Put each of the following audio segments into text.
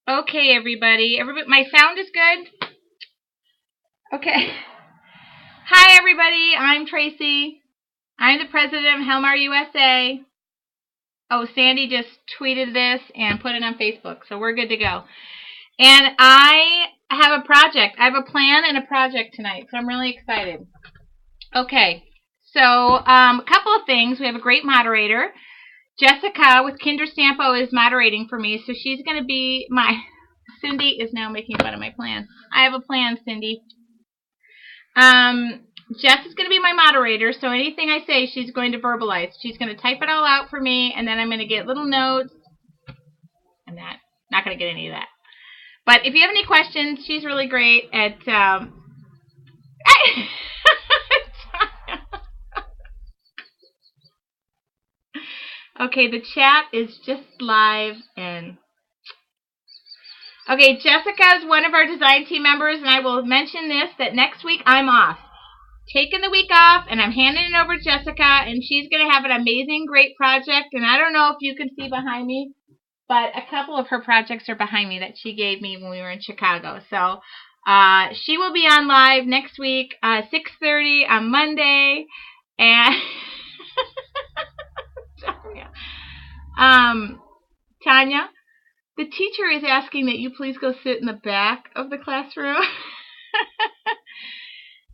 Okay, everybody. My sound is good? Okay. Hi, everybody. I'm Tracy. I'm the president of Helmar USA. Oh, Sandy just tweeted this and put it on Facebook, so we're good to go. And I have a project. I have a plan and a project tonight, so I'm really excited. Okay. So, a couple of things. We have a great moderator. Jessica with Kinder Stampo is moderating for me, so she's going to be my... Cindy is now making fun of my plan. I have a plan, Cindy. Jess is going to be my moderator, so anything I say, she's going to verbalize. She's going to type it all out for me, and then I'm going to get little notes. I'm not going to get any of that. But if you have any questions, she's really great at... Okay, the chat is just live and... Okay, Jessica is one of our design team members, and I will mention this, that next week I'm off. Taking the week off, and I'm handing it over to Jessica, and she's going to have an amazing, great project. And I don't know if you can see behind me, but a couple of her projects are behind me that she gave me when we were in Chicago. So she will be on live next week, 6:30 on Monday. And Tanya, the teacher is asking that you please go sit in the back of the classroom.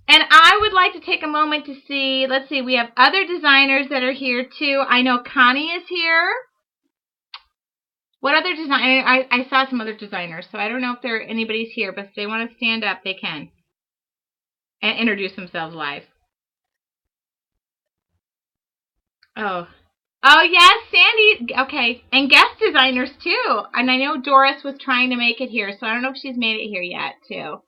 And I would like to take a moment to see, let's see, we have other designers that are here too. I know Connie is here. What other designer? I saw some other designers, so I don't know if anybody's here, but if they want to stand up, they can. And introduce themselves live. Oh, yes, Sandy. Okay, and guest designers too. And I know Doris was trying to make it here, so I don't know if she's made it here yet too.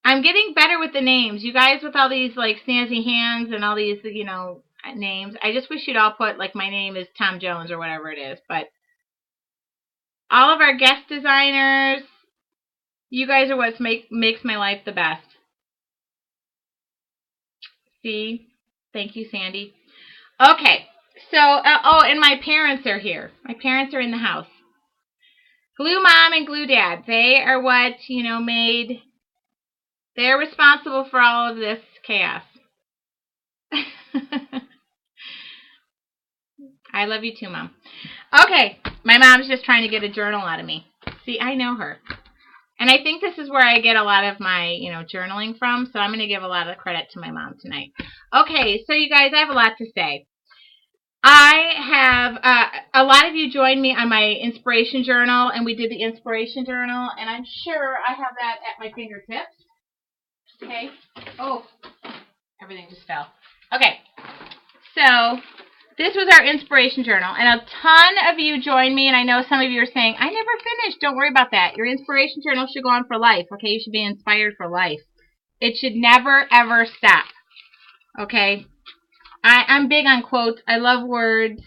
I'm getting better with the names. You guys with all these, like, snazzy hands and all these, names. I just wish you'd all put, like, my name is Tom Jones or whatever it is. But all of our guest designers, you guys are what makes my life the best. See? Thank you, Sandy. Okay. So, and my parents are here. My parents are in the house. Glue Mom and Glue Dad. They are what, made... They're responsible for all of this chaos. I love you too, Mom. Okay, my mom's just trying to get a journal out of me. See, I know her. And I think this is where I get a lot of my, journaling from, so I'm going to give a lot of credit to my mom tonight. Okay, so you guys, I have a lot to say. I have, a lot of you joined me on my inspiration journal, and we did the inspiration journal, and I'm sure I have that at my fingertips. Okay. Oh, everything just fell. Okay. So, this was our inspiration journal, and a ton of you joined me, and I know some of you are saying, I never finished. Don't worry about that. Your inspiration journal should go on for life, okay? You should be inspired for life. It should never, ever stop, okay? I'm big on quotes. I love words.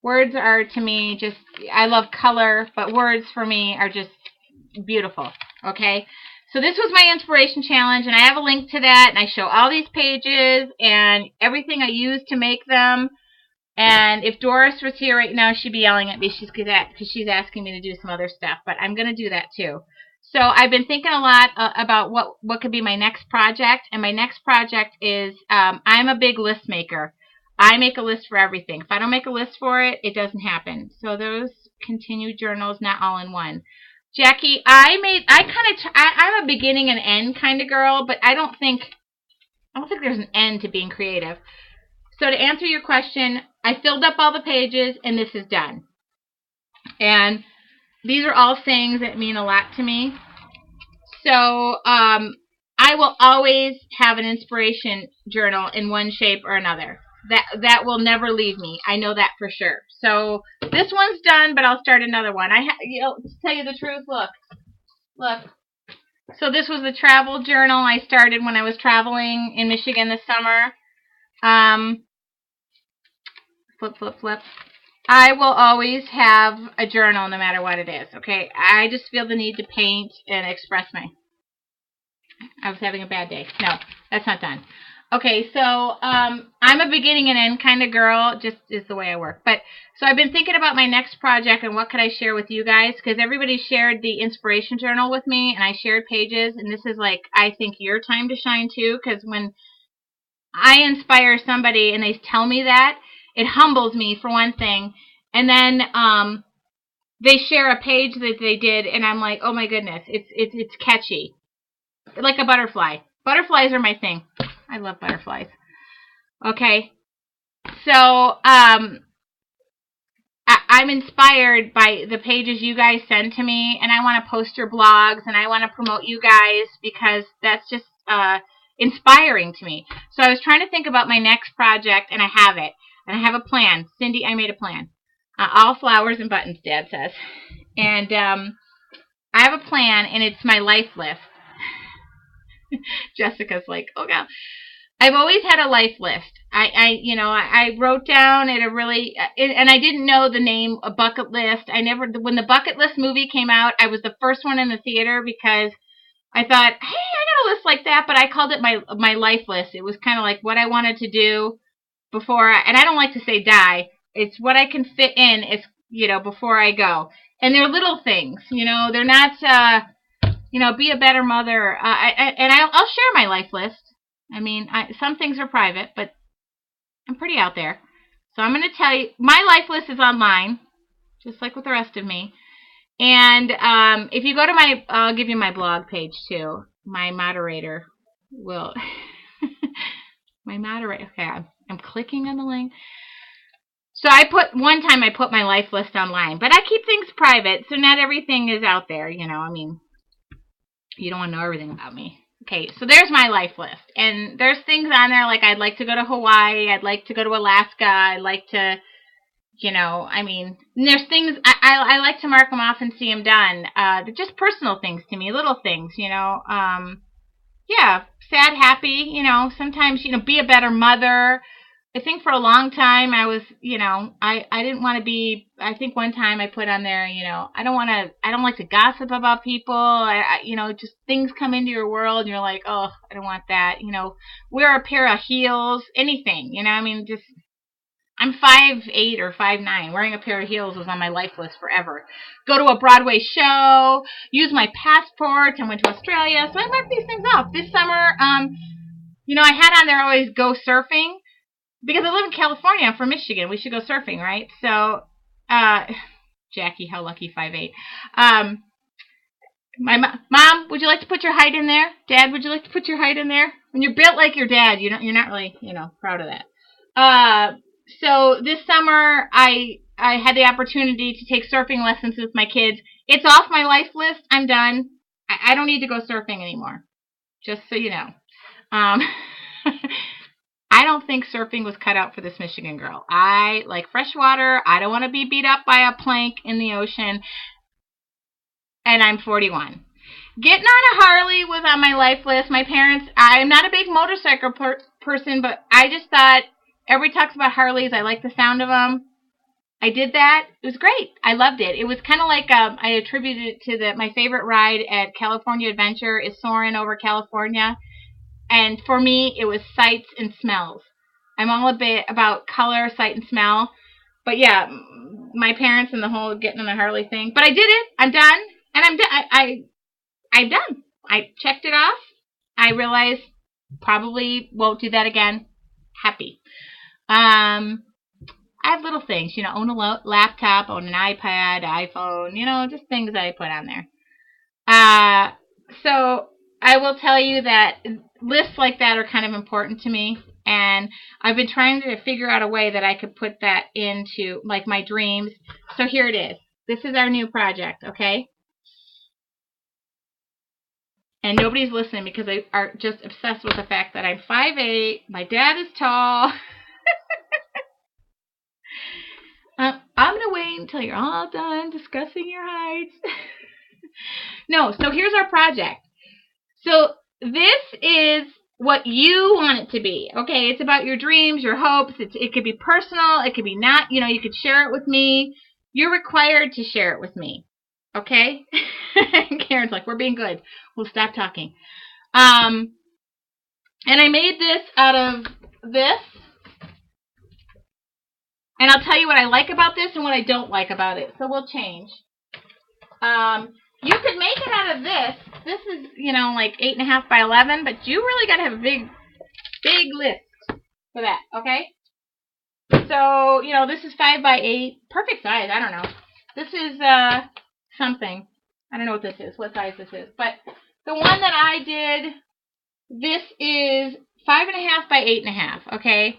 Words are, to me, just, I love color, but words for me are just beautiful, okay? So this was my inspiration challenge, and I have a link to that, and I show all these pages and everything I used to make them. And if Doris was here right now, she'd be yelling at me because she's asking me to do some other stuff, but I'm going to do that too. So I've been thinking a lot about what could be my next project, and my next project is I'm a big list maker. I make a list for everything. If I don't make a list for it, it doesn't happen. So those continue journals, not all in one. Jackie, I'm a beginning and end kind of girl, but I don't think there's an end to being creative. So to answer your question, I filled up all the pages, and this is done. And these are all things that mean a lot to me. So I will always have an inspiration journal in one shape or another. That will never leave me. I know that for sure. So this one's done, but I'll start another one. To tell you the truth, look. So this was the travel journal I started when I was traveling in Michigan this summer. Flip. I will always have a journal no matter what it is, okay? I just feel the need to paint and express I was having a bad day. No, that's not done. Okay, so I'm a beginning and end kind of girl, just is the way I work. But so I've been thinking about my next project and what could I share with you guys, because everybody shared the inspiration journal with me, and I shared pages, and this is like I think your time to shine too, because when I inspire somebody and they tell me that, it humbles me for one thing, and then they share a page that they did, and I'm like, oh my goodness, it's catchy, like a butterfly. Butterflies are my thing. I love butterflies. Okay, so I'm inspired by the pages you guys send to me, and I want to post your blogs, and I want to promote you guys because that's just inspiring to me. So I was trying to think about my next project, and I have it, and I have a plan. Cindy, I made a plan. All flowers and buttons, Dad says, and I have a plan, and it's my life list. Jessica's like, oh god. I've always had a life list. I wrote down at a really, and I didn't know the name, a bucket list. When the bucket list movie came out, I was the first one in the theater because I thought, hey, I got a list like that, but I called it my life list. It was kind of like what I wanted to do and I don't like to say die. It's what I can fit in before I go. And they're little things, they're not, be a better mother. I'll share my life list. I mean, some things are private, but I'm pretty out there. So I'm going to tell you, my life list is online, just like with the rest of me. And if you go to I'll give you my blog page too. My moderator will, my moderator, okay, I'm clicking on the link. So one time I put my life list online, but I keep things private, so not everything is out there, I mean, you don't want to know everything about me. Okay, so there's my life list. And there's things on there like I'd like to go to Hawaii. I'd like to go to Alaska. I'd like to, there's things, I like to mark them off and see them done. They're just personal things to me, little things, yeah, sad, happy, sometimes, be a better mother. I think for a long time I was, I didn't want to be, I think one time I put on there, I don't like to gossip about people. Just things come into your world and you're like, oh, I don't want that. Wear a pair of heels, anything, just, I'm 5'8" or 5'9". Wearing a pair of heels was on my life list forever. Go to a Broadway show, use my passport. I went to Australia. So I marked these things off. This summer, I had on there always go surfing. Because I live in California, I'm from Michigan. We should go surfing, right? So, Jackie, how lucky, 5'8". My mom, would you like to put your height in there? Dad, would you like to put your height in there? When you're built like your dad, you're not really, proud of that. So this summer, I had the opportunity to take surfing lessons with my kids. It's off my life list. I'm done. I don't need to go surfing anymore. Just so you know. I don't think surfing was cut out for this Michigan girl. I like fresh water. I don't want to be beat up by a plank in the ocean. And I'm 41. Getting on a Harley was on my life list. My parents, I'm not a big motorcycle person, but I just thought, everybody talks about Harleys. I like the sound of them. I did that. It was great. I loved it. It was kind of like, I attributed it to my favorite ride at California Adventure is soaring over California. And for me, it was sights and smells. I'm all a bit about color, sight, and smell. But yeah, my parents and the whole getting on the Harley thing. But I did it. I'm done. And I'm done. I checked it off. I realized probably won't do that again. Happy. I have little things, own a laptop, own an iPad, iPhone, just things that I put on there. So I will tell you that lists like that are kind of important to me, and I've been trying to figure out a way that I could put that into like my dreams. So here it is. This is our new project, okay? And nobody's listening because they are just obsessed with the fact that I'm 5'8". My dad is tall. I'm going to wait until you're all done discussing your heights. No, so here's our project. So this is what you want it to be. Okay, it's about your dreams, your hopes. It could be personal. It could be not. You could share it with me. You're required to share it with me. Okay? Karen's like, we're being good. We'll stop talking. And I made this out of this. And I'll tell you what I like about this and what I don't like about it. So we'll change. You could make it out of this. This is, like 8.5 by 11, but you really got to have a big list for that, okay? So, this is 5 by 8. Perfect size. I don't know. This is something. I don't know what this is, what size this is. But the one that I did, this is 5.5 by 8.5, okay?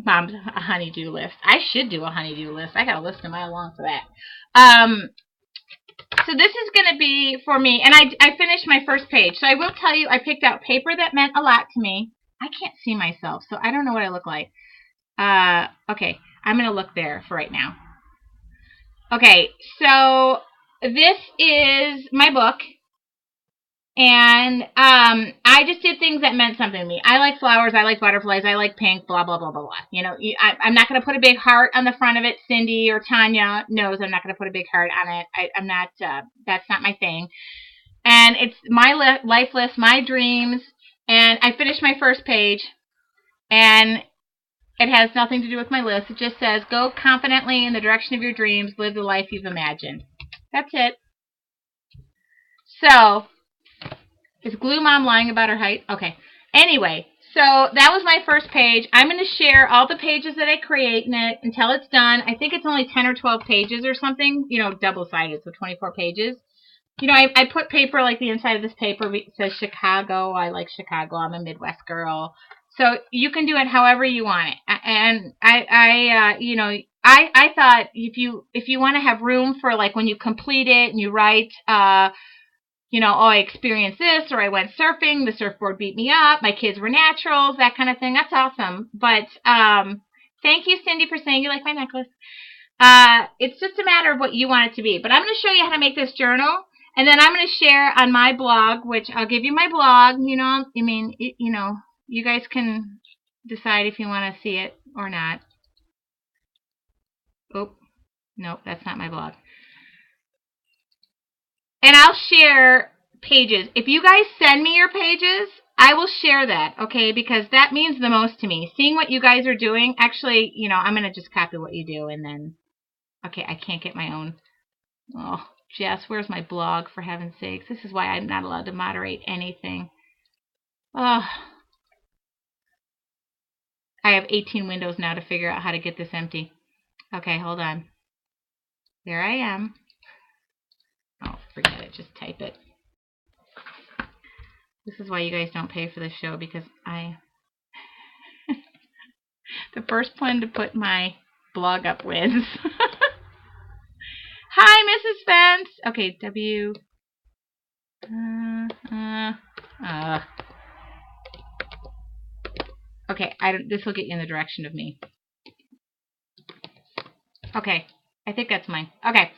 Mom's a honeydew list. I should do a honeydew list. I got a list a mile long for that. So this is going to be for me, and I finished my first page. So I will tell you, I picked out paper that meant a lot to me. I can't see myself, so I don't know what I look like. Okay, I'm going to look there for right now. Okay, so this is my book. And I just did things that meant something to me. I like flowers. I like butterflies. I like pink, blah, blah, blah, blah, blah. I'm not going to put a big heart on the front of it. Cindy or Tanya knows I'm not going to put a big heart on it. I'm not, that's not my thing. And it's my life list, my dreams. And I finished my first page. And it has nothing to do with my list. It just says, go confidently in the direction of your dreams. Live the life you've imagined. That's it. So... is Glue Mom lying about her height? Okay. Anyway, so that was my first page. I'm going to share all the pages that I create in it until it's done. I think it's only 10 or 12 pages or something, double-sided, so 24 pages. I put paper like the inside of this paper. It says Chicago. I like Chicago. I'm a Midwest girl. So you can do it however you want it. And I thought if you want to have room for like when you complete it and you write, I experienced this, or I went surfing, the surfboard beat me up, my kids were naturals, that kind of thing. That's awesome. But thank you, Cindy, for saying you like my necklace. It's just a matter of what you want it to be. But I'm going to show you how to make this journal, and then I'm going to share on my blog, which I'll give you my blog. You guys can decide if you want to see it or not. Oh, nope, that's not my blog. And I'll share pages. If you guys send me your pages, I will share that, okay? Because that means the most to me. Seeing what you guys are doing. Actually, I'm going to just copy what you do and then... Okay, I can't get my own... Oh, Jess, where's my blog, for heaven's sakes? This is why I'm not allowed to moderate anything. Oh. I have 18 windows now to figure out how to get this empty. Okay, hold on. There I am. Oh, forget it. Just type it. This is why you guys don't pay for this show, because the first one to put my blog up wins. Hi, Mrs. Fence. Okay, W. Okay, this will get you in the direction of me. Okay, I think that's mine. Okay.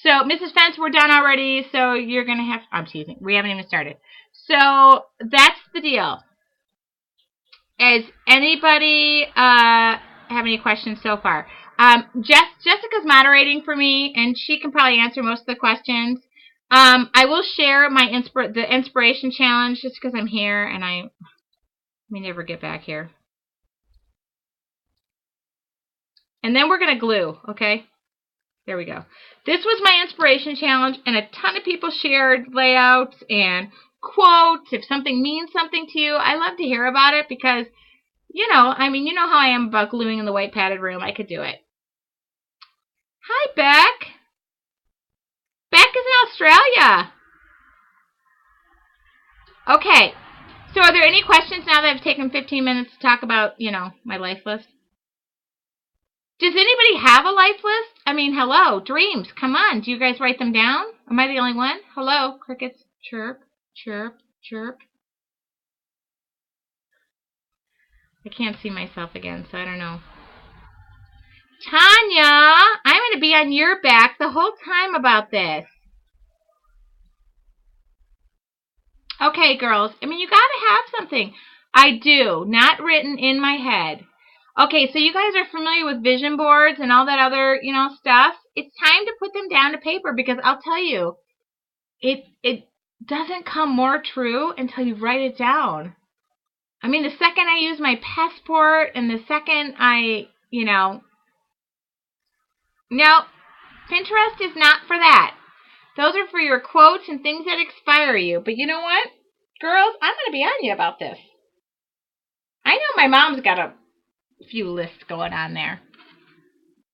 So, Mrs. Fence, we're done already, so you're going to have... I'm teasing. We haven't even started. So, that's the deal. Does anybody have any questions so far? Jessica's moderating for me, and she can probably answer most of the questions. I will share the inspiration challenge just because I'm here, and I may never get back here. And then we're going to glue, okay? There we go. This was my inspiration challenge, and a ton of people shared layouts and quotes. If something means something to you, I love to hear about it because, you know how I am about gluing in the white padded room. I could do it. Hi, Beck. Beck is in Australia. Okay. So are there any questions now that I've taken 15 minutes to talk about, my life list? Does anybody have a life list? I mean, hello, dreams. Come on. Do you guys write them down? Am I the only one? Hello, crickets. Chirp, chirp, chirp. I can't see myself again, so I don't know. Tanya, I'm going to be on your back the whole time about this. Okay, girls. I mean, you got to have something. I do. Not written in my head. Okay, so you guys are familiar with vision boards and all that other, stuff. It's time to put them down to paper because I'll tell you, doesn't come more true until you write it down. I mean, the second I use my passport and the second I, no, Pinterest is not for that. Those are for your quotes and things that inspire you. But you know what? Girls, I'm going to be on you about this. I know my mom's got a few lists going on there.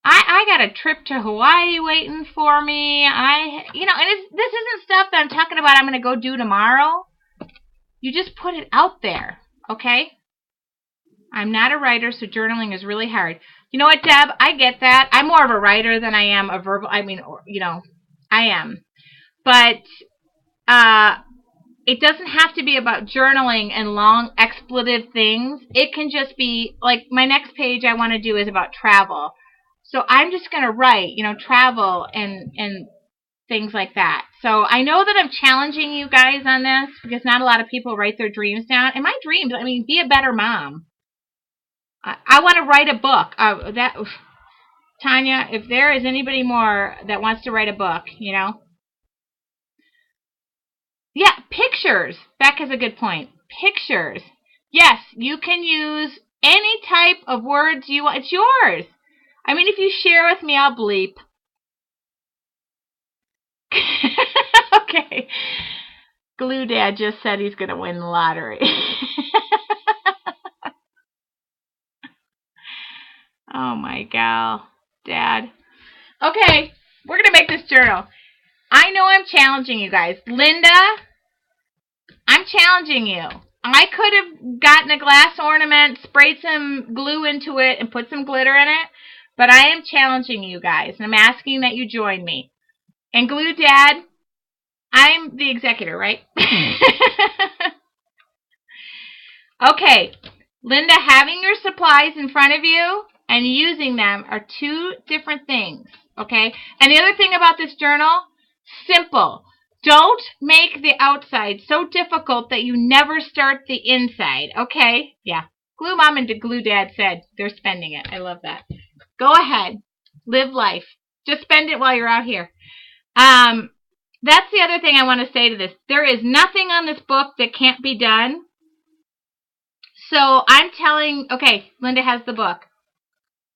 I got a trip to Hawaii waiting for me. And this isn't stuff that I'm talking about I'm going to go do tomorrow. You just put it out there, okay? I'm not a writer, so journaling is really hard. You know what, Deb? I get that. I'm more of a writer than I am a verbal. I am. But it doesn't have to be about journaling and long expletive things. It can just be, like, my next page I want to do is about travel. So I'm just going to write, travel and things like that. So I know that I'm challenging you guys on this because not a lot of people write their dreams down. And my dreams, be a better mom. I want to write a book. Tanya, if there is anybody more that wants to write a book, Yeah, pictures. Beck has a good point. Pictures. Yes, you can use any type of words you want. It's yours. If you share with me, I'll bleep. Okay. Glue Dad just said he's going to win the lottery. Oh my gal, Dad. Okay, we're going to make this journal. I know I'm challenging you guys. Linda, I'm challenging you. I could have gotten a glass ornament, sprayed some glue into it, and put some glitter in it, but I am challenging you guys, and I'm asking that you join me. And Glue Dad, I'm the executor, right? Okay, Linda, having your supplies in front of you and using them are two different things, okay? And the other thing about this journal, simple. Don't make the outside so difficult that you never start the inside, okay? Yeah. Glue Mom and Glue Dad said they're spending it. I love that. Go ahead. Live life. Just spend it while you're out here. That's the other thing I want to say to this. There is nothing on this book that can't be done. So I'm telling, okay, Linda has the book.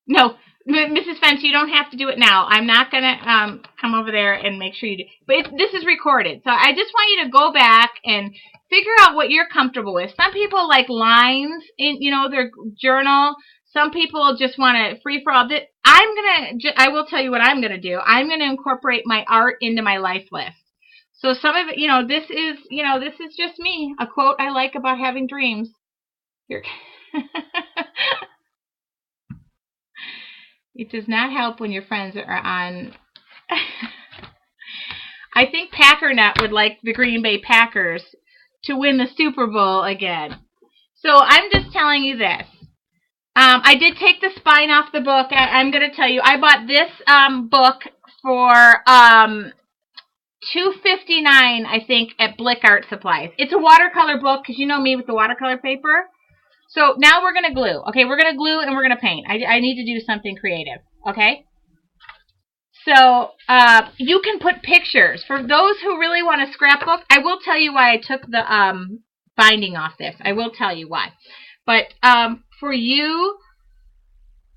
No, Mrs. Fence, you don't have to do it now. I'm not going to come over there and make sure you do. But this is recorded. So I just want you to go back and figure out what you're comfortable with. Some people like lines in, their journal. Some people just want to free for all. I will tell you what I'm going to do. I'm going to incorporate my art into my life list. So some of it, this is just me. A quote I like about having dreams. Here. It does not help when your friends are on. I think Packernut would like the Green Bay Packers to win the Super Bowl again. So I'm just telling you this. I did take the spine off the book. I'm going to tell you, I bought this book for $2.59, I think, at Blick Art Supplies. It's a watercolor book because you know me with the watercolor paper. So now we're going to glue. Okay, we're going to glue and we're going to paint. I need to do something creative. Okay? So you can put pictures. For those who really want a scrapbook, I will tell you why I took the binding off this. I will tell you why. But for you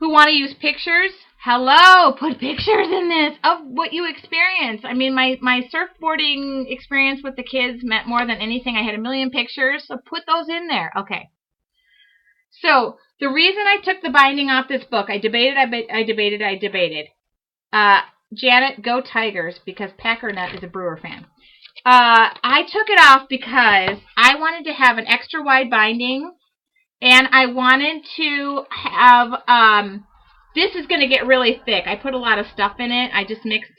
who want to use pictures, hello, put pictures in this of what you experience. My surfboarding experience with the kids meant more than anything. I had a million pictures, so put those in there. Okay. So the reason I took the binding off this book, I debated. Janet, go Tigers, because Packernut is a Brewer fan. I took it off because I wanted to have an extra wide binding, and I wanted to have, this is going to get really thick. I put a lot of stuff in it. I just mixed,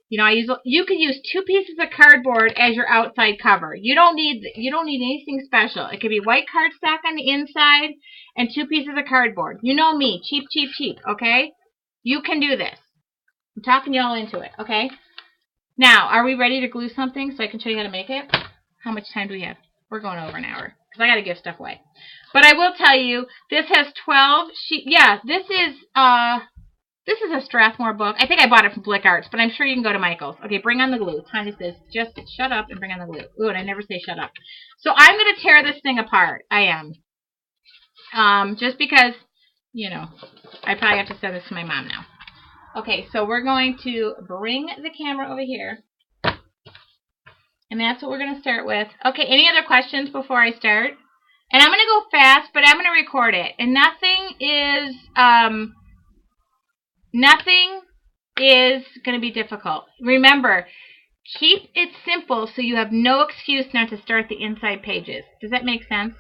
you could use 2 pieces of cardboard as your outside cover. You don't need anything special. It could be white cardstock on the inside and 2 pieces of cardboard. You know me, cheap, okay? You can do this. I'm talking you all into it, okay? Now, are we ready to glue something so I can show you how to make it? How much time do we have? We're going over an hour because I got to give stuff away. But I will tell you, this has 12 sheets. Yeah, this is This is a Strathmore book. I think I bought it from Blick Arts, but I'm sure you can go to Michael's. Okay, bring on the glue. Tanya says, just shut up and bring on the glue. Ooh, and I never say shut up. So I'm going to tear this thing apart. I am. Just because, you know, I probably have to send this to my mom now. Okay, so we're going to bring the camera over here. And that's what we're going to start with. Okay, any other questions before I start? And I'm going to go fast, but I'm going to record it. And nothing is going to be difficult. Remember, keep it simple so you have no excuse not to start the inside pages. Does that make sense?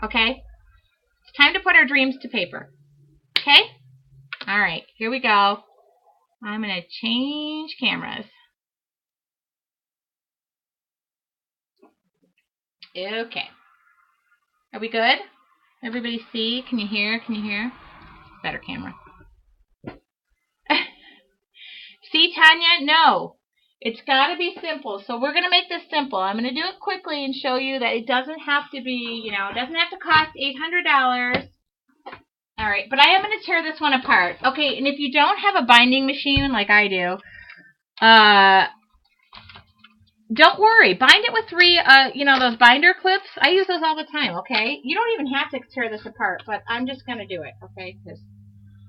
Okay? It's time to put our dreams to paper. Okay? All right, here we go. I'm going to change cameras. Okay. Are we good? Everybody see? Can you hear? Can you hear? Better camera. See, Tanya? No. It's got to be simple. So we're going to make this simple. I'm going to do it quickly and show you that it doesn't have to be, you know, it doesn't have to cost $800. All right, but I am going to tear this one apart. Okay, and if you don't have a binding machine like I do, don't worry. Bind it with three, you know, those binder clips. I use those all the time, okay? You don't even have to tear this apart, but I'm just going to do it, okay? Because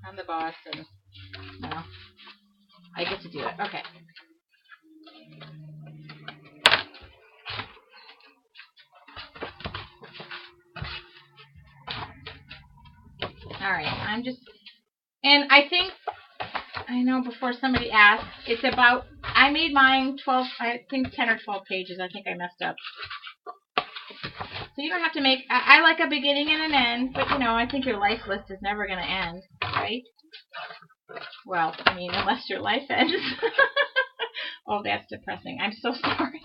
I'm the boss and, you know, I get to do it. Okay. All right, and I think, I know before somebody asked, it's about, I made mine 12, I think 10 or 12 pages. I think I messed up. So you don't have to make, I like a beginning and an end, but you know, I think your life list is never going to end, right? Well, I mean, unless your life ends. Oh, that's depressing. I'm so sorry.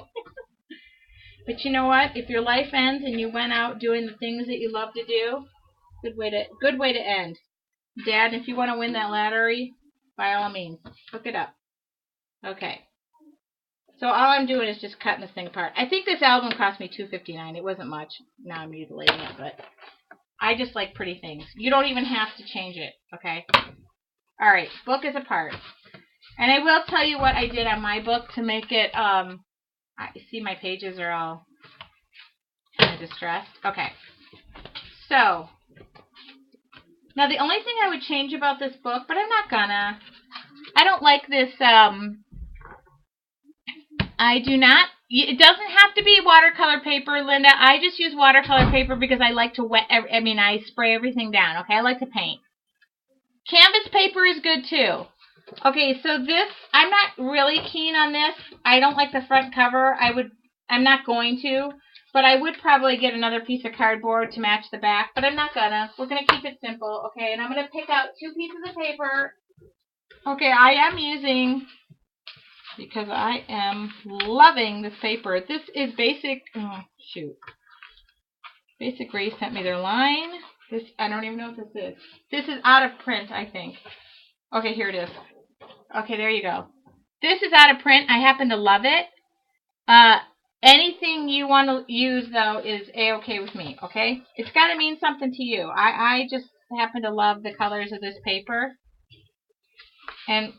But you know what? If your life ends and you went out doing the things that you love to do, good way to end. Dad, if you want to win that lottery, by all means, hook it up. Okay. So all I'm doing is just cutting this thing apart. I think this album cost me $2.59. It wasn't much. Now I'm mutilating it, but I just like pretty things. You don't even have to change it, okay? All right, book is apart. And I will tell you what I did on my book to make it, I see my pages are all kind of distressed. Okay. So, now the only thing I would change about this book, but I'm not gonna, I don't like this, I do not, it doesn't have to be watercolor paper, Linda. I just use watercolor paper because I like to I spray everything down, okay? I like to paint. Canvas paper is good too. Okay, so this, I'm not really keen on this. I don't like the front cover. I'm not going to, but I would probably get another piece of cardboard to match the back, but I'm not gonna. We're gonna keep it simple, okay? And I'm gonna pick out 2 pieces of paper. Okay, I am using, because I am loving this paper. This is Basic, oh, shoot. Basic Grace sent me their line. This, I don't even know what this is. This is out of print, I think. Okay, here it is. Okay, there you go. This is out of print. I happen to love it. Anything you want to use, though, is A-okay with me, okay? It's got to mean something to you. I just happen to love the colors of this paper. And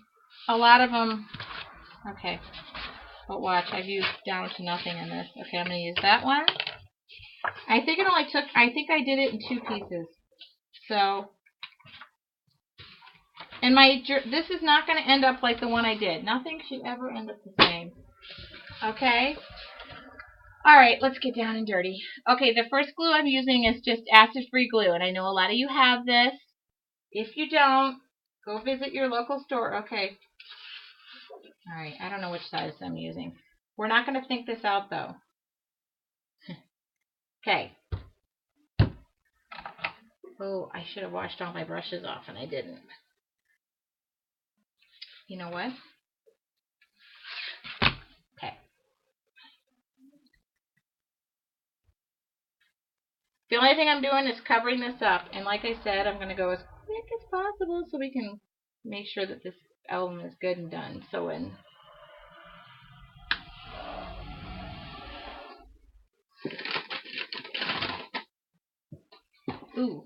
a lot of them, okay. But watch, I've used down to nothing in this. Okay, I'm going to use that one. I think it only took, I think I did it in 2 pieces. So, and this is not going to end up like the one I did. Nothing should ever end up the same. Okay? Alright, let's get down and dirty. Okay, the first glue I'm using is just acid-free glue, and I know a lot of you have this. If you don't, go visit your local store. Okay. Alright, I don't know which size I'm using. We're not going to think this out, though. Okay. Oh, I should have washed all my brushes off, and I didn't. You know what? Okay. The only thing I'm doing is covering this up, and like I said, I'm going to go as quick as possible so we can make sure that this album is good and done. So when ooh,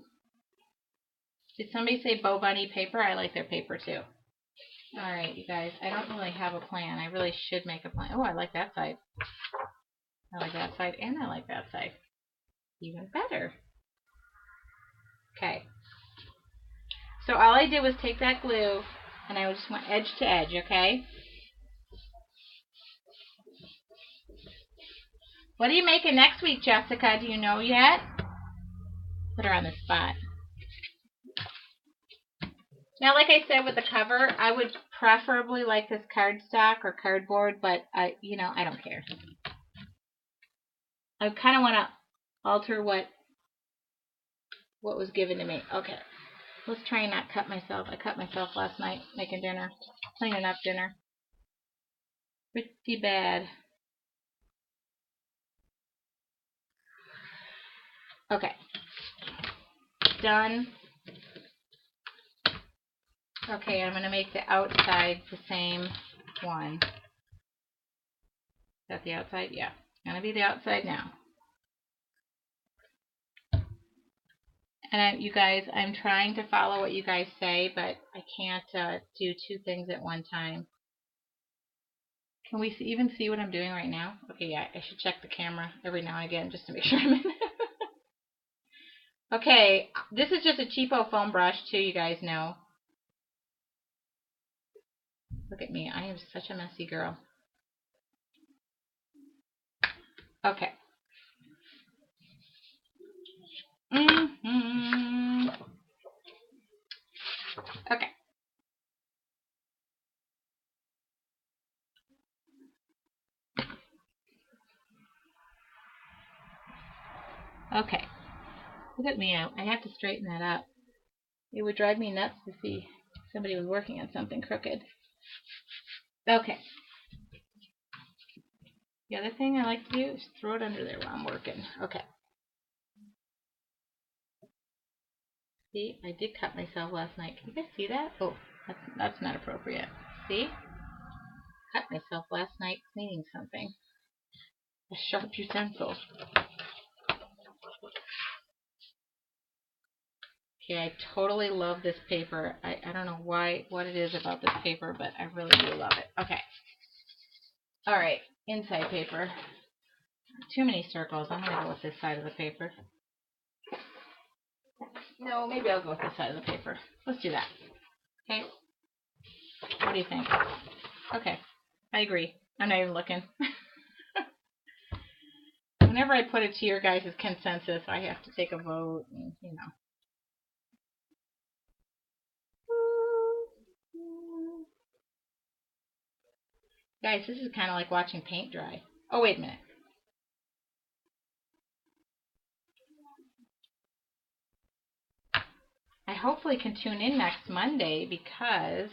Did somebody say Bo Bunny paper? I like their paper too. All right, you guys. I don't really have a plan. I really should make a plan. Oh, I like that side. I like that side, and I like that side. Even better. Okay. So all I did was take that glue, and I just went edge to edge, okay? What are you making next week, Jessica? Do you know yet? Put her on the spot. Now, like I said with the cover, I would preferably like this cardstock or cardboard, but I don't care. I kind of want to alter what was given to me. Okay, let's try and not cut myself. I cut myself last night making dinner, cleaning up dinner. Pretty bad. Okay, done. Okay, I'm going to make the outside the same one. Is that the outside? Yeah, it's going to be the outside now. And you guys, I'm trying to follow what you guys say, but I can't do two things at one time. Can we even see what I'm doing right now? Okay, yeah, I should check the camera every now and again just to make sure I'm in. Okay, this is just a cheapo foam brush too, you guys know. Look at me, I am such a messy girl. Okay. Okay. Okay. Look at me, I have to straighten that up. It would drive me nuts to see somebody was working on something crooked. Okay. The other thing I like to do is throw it under there while I'm working. Okay. See, I did cut myself last night. Can you guys see that? Oh, that's not appropriate. See? Cut myself last night cleaning something. A sharp utensil. Okay, I totally love this paper. I don't know what it is about this paper, but I really do love it. Okay. Alright, inside paper. Too many circles. I'm going to go with this side of the paper. No, maybe I'll go with this side of the paper. Let's do that. Okay? What do you think? Okay. I agree. I'm not even looking. Whenever I put it to your guys' consensus, I have to take a vote, and, you know. Guys, this is kind of like watching paint dry. Oh, wait a minute. I hopefully can tune in next Monday because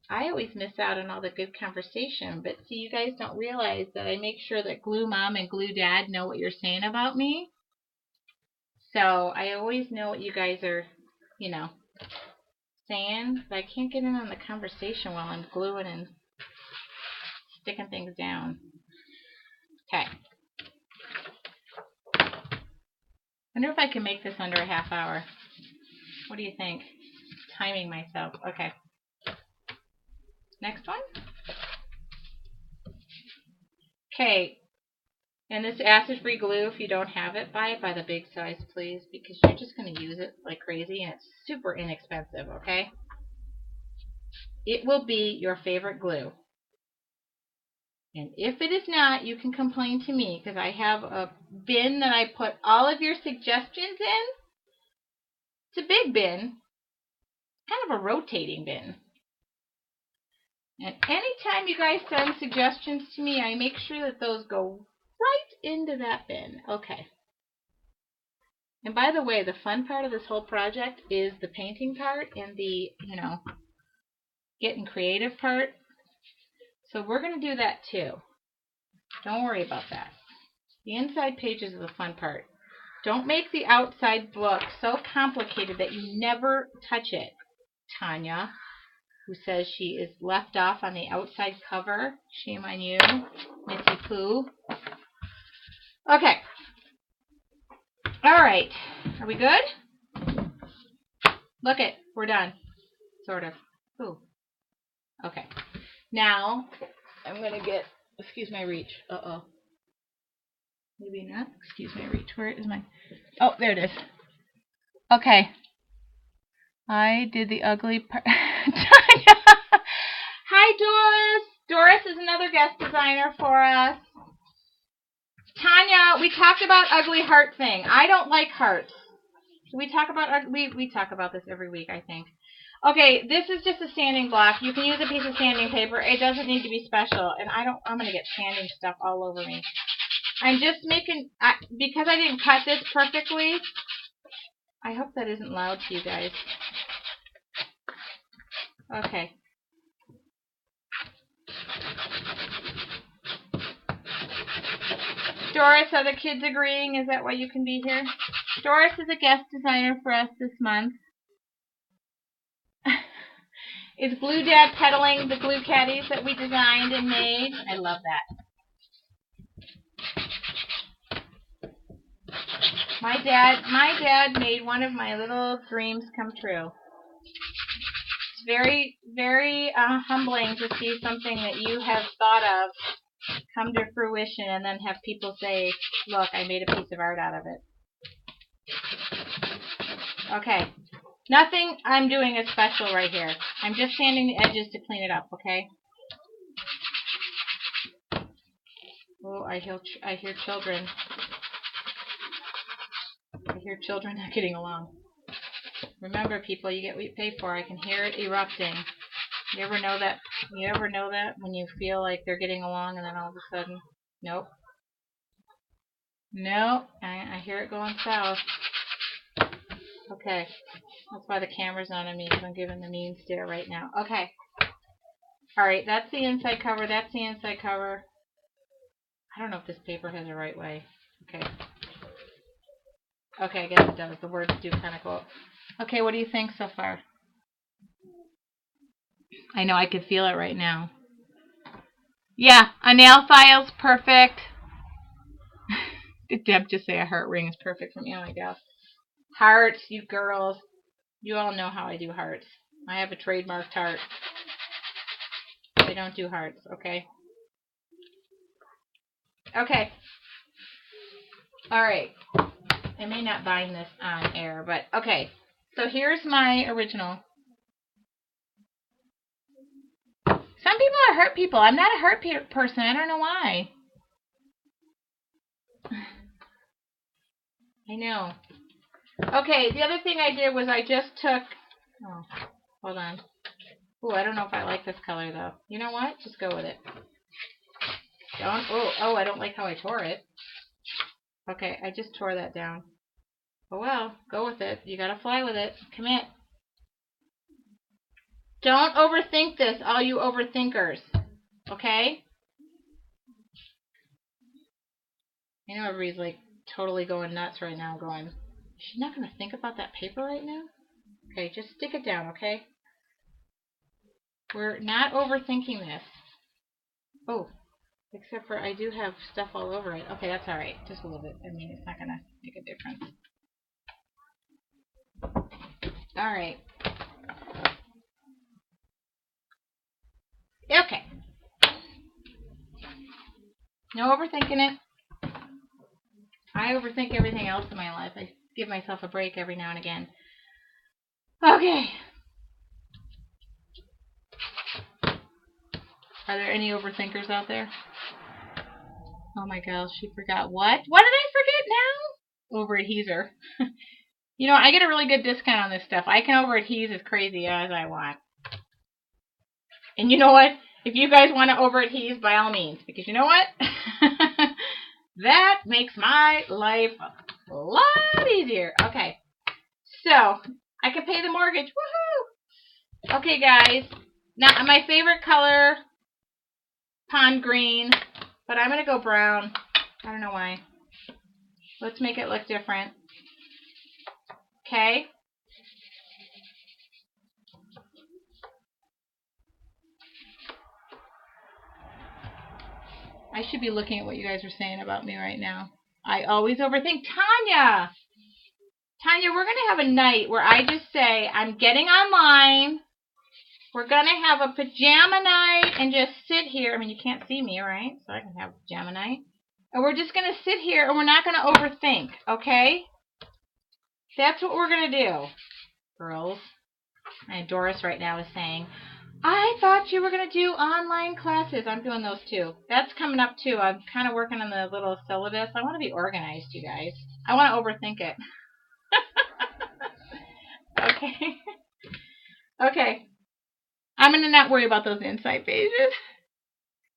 I always miss out on all the good conversation. But see, you guys don't realize that I make sure that Glue Mom and Glue Dad know what you're saying about me. So I always know what you guys are, saying. But I can't get in on the conversation while I'm gluing and sticking things down. Okay. Wonder if I can make this under a half hour. What do you think? Timing myself. Okay. Next one. Okay. And this acid-free glue, if you don't have it, buy it by the big size, please, because you're just going to use it like crazy, and it's super inexpensive, okay? It will be your favorite glue. And if it is not, you can complain to me, because I have a bin that I put all of your suggestions in. It's a big bin, kind of a rotating bin. And anytime you guys send suggestions to me, I make sure that those go right into that bin. Okay. And by the way, the fun part of this whole project is the painting part and the, getting creative part. So we're going to do that too. Don't worry about that. The inside pages are the fun part. Don't make the outside book so complicated that you never touch it. Tanya, who says she is left off on the outside cover. Shame on you, Missy Pooh. Okay. All right. Are we good? Look it. We're done. Sort of. Ooh. Okay. Now, I'm going to get, excuse my reach. Uh-oh. Maybe not. Excuse my reach. Where is my, oh, there it is. Okay. I did the ugly part. Hi, Doris. Doris is another guest designer for us. Tanya, we talked about ugly heart thing. I don't like hearts. We talk about we talk about this every week, I think. Okay, this is just a sanding block. You can use a piece of sanding paper. It doesn't need to be special. And I'm going to get sanding stuff all over me. I'm just making, because I didn't cut this perfectly. I hope that isn't loud to you guys. Okay. Doris, are the kids agreeing? Is that why you can be here? Doris is a guest designer for us this month. Is Glue Dad peddling the glue caddies that we designed and made? I love that. My dad made one of my little dreams come true. It's very, very humbling to see something that you have thought of come to fruition and then have people say, look, I made a piece of art out of it. Okay. Nothing I'm doing is special right here. I'm just sanding the edges to clean it up, okay? Oh, I hear children. I hear children not getting along. Remember, people, you get what you pay for. I can hear it erupting. You ever know that? You ever know that when you feel like they're getting along and then all of a sudden, nope. Nope. I hear it going south. Okay. That's why the camera's not on me, because I'm giving the mean stare right now. Okay. Alright, that's the inside cover. That's the inside cover. I don't know if this paper has the right way. Okay. Okay, I guess it does. The words do kind of go up. Okay, what do you think so far? I know I could feel it right now. Yeah, a nail file's perfect. Did Deb just say a heart ring is perfect for me? Oh my gosh. Hearts, you girls. You all know how I do hearts. I have a trademarked heart. I don't do hearts, okay? Okay. Alright. I may not bind this on air, but okay. So here's my original. Some people are hurt people. I'm not a hurt person. I don't know why. I know. Okay, the other thing I did was I just took... Oh, hold on. Ooh, I don't know if I like this color, though. You know what? Just go with it. Don't... Oh, I don't like how I tore it. Okay, I just tore that down. Oh, well. Go with it. You gotta fly with it. Commit. Don't overthink this, all you overthinkers. Okay? I know everybody's, like, totally going nuts right now, going, she's not gonna think about that paper right now? Okay, just stick it down, okay? We're not overthinking this. Oh, except for I do have stuff all over it. Okay, that's alright. Just a little bit. I mean, it's not going to make a difference. Alright. Okay. No overthinking it. I overthink everything else in my life. I give myself a break every now and again. Okay. Are there any overthinkers out there? Oh my gosh, she forgot what? What did I forget now? Overadheser. You know, I get a really good discount on this stuff. I can overadhese as crazy as I want. And you know what? If you guys want to overadhese, by all means. Because you know what? That makes my life a lot easier. Okay. So, I can pay the mortgage. Woohoo! Okay, guys. Now, my favorite color, pond green. But I'm going to go brown. I don't know why. Let's make it look different. Okay. I should be looking at what you guys are saying about me right now. I always overthink. Tanya! Tanya, we're going to have a night where I just say, I'm getting online. We're going to have a pajama night and just sit here. I mean, you can't see me, right? So I can have a pajama night. And we're just going to sit here and we're not going to overthink, okay? That's what we're going to do, girls. And Doris right now is saying, I thought you were going to do online classes. I'm doing those too. That's coming up too. I'm kind of working on the little syllabus. I want to be organized, you guys. I want to overthink it. Okay. Okay. I'm going to not worry about those inside pages.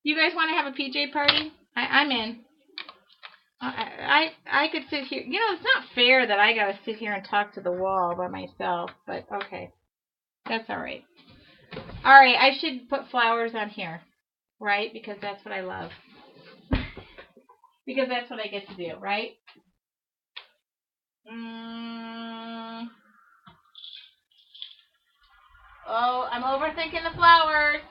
You guys want to have a PJ party? I'm in. I could sit here. You know, it's not fair that I got to sit here and talk to the wall by myself, but okay. That's all right. All right, I should put flowers on here, right? Because that's what I love. Because that's what I get to do, right? Oh, I'm overthinking the flowers.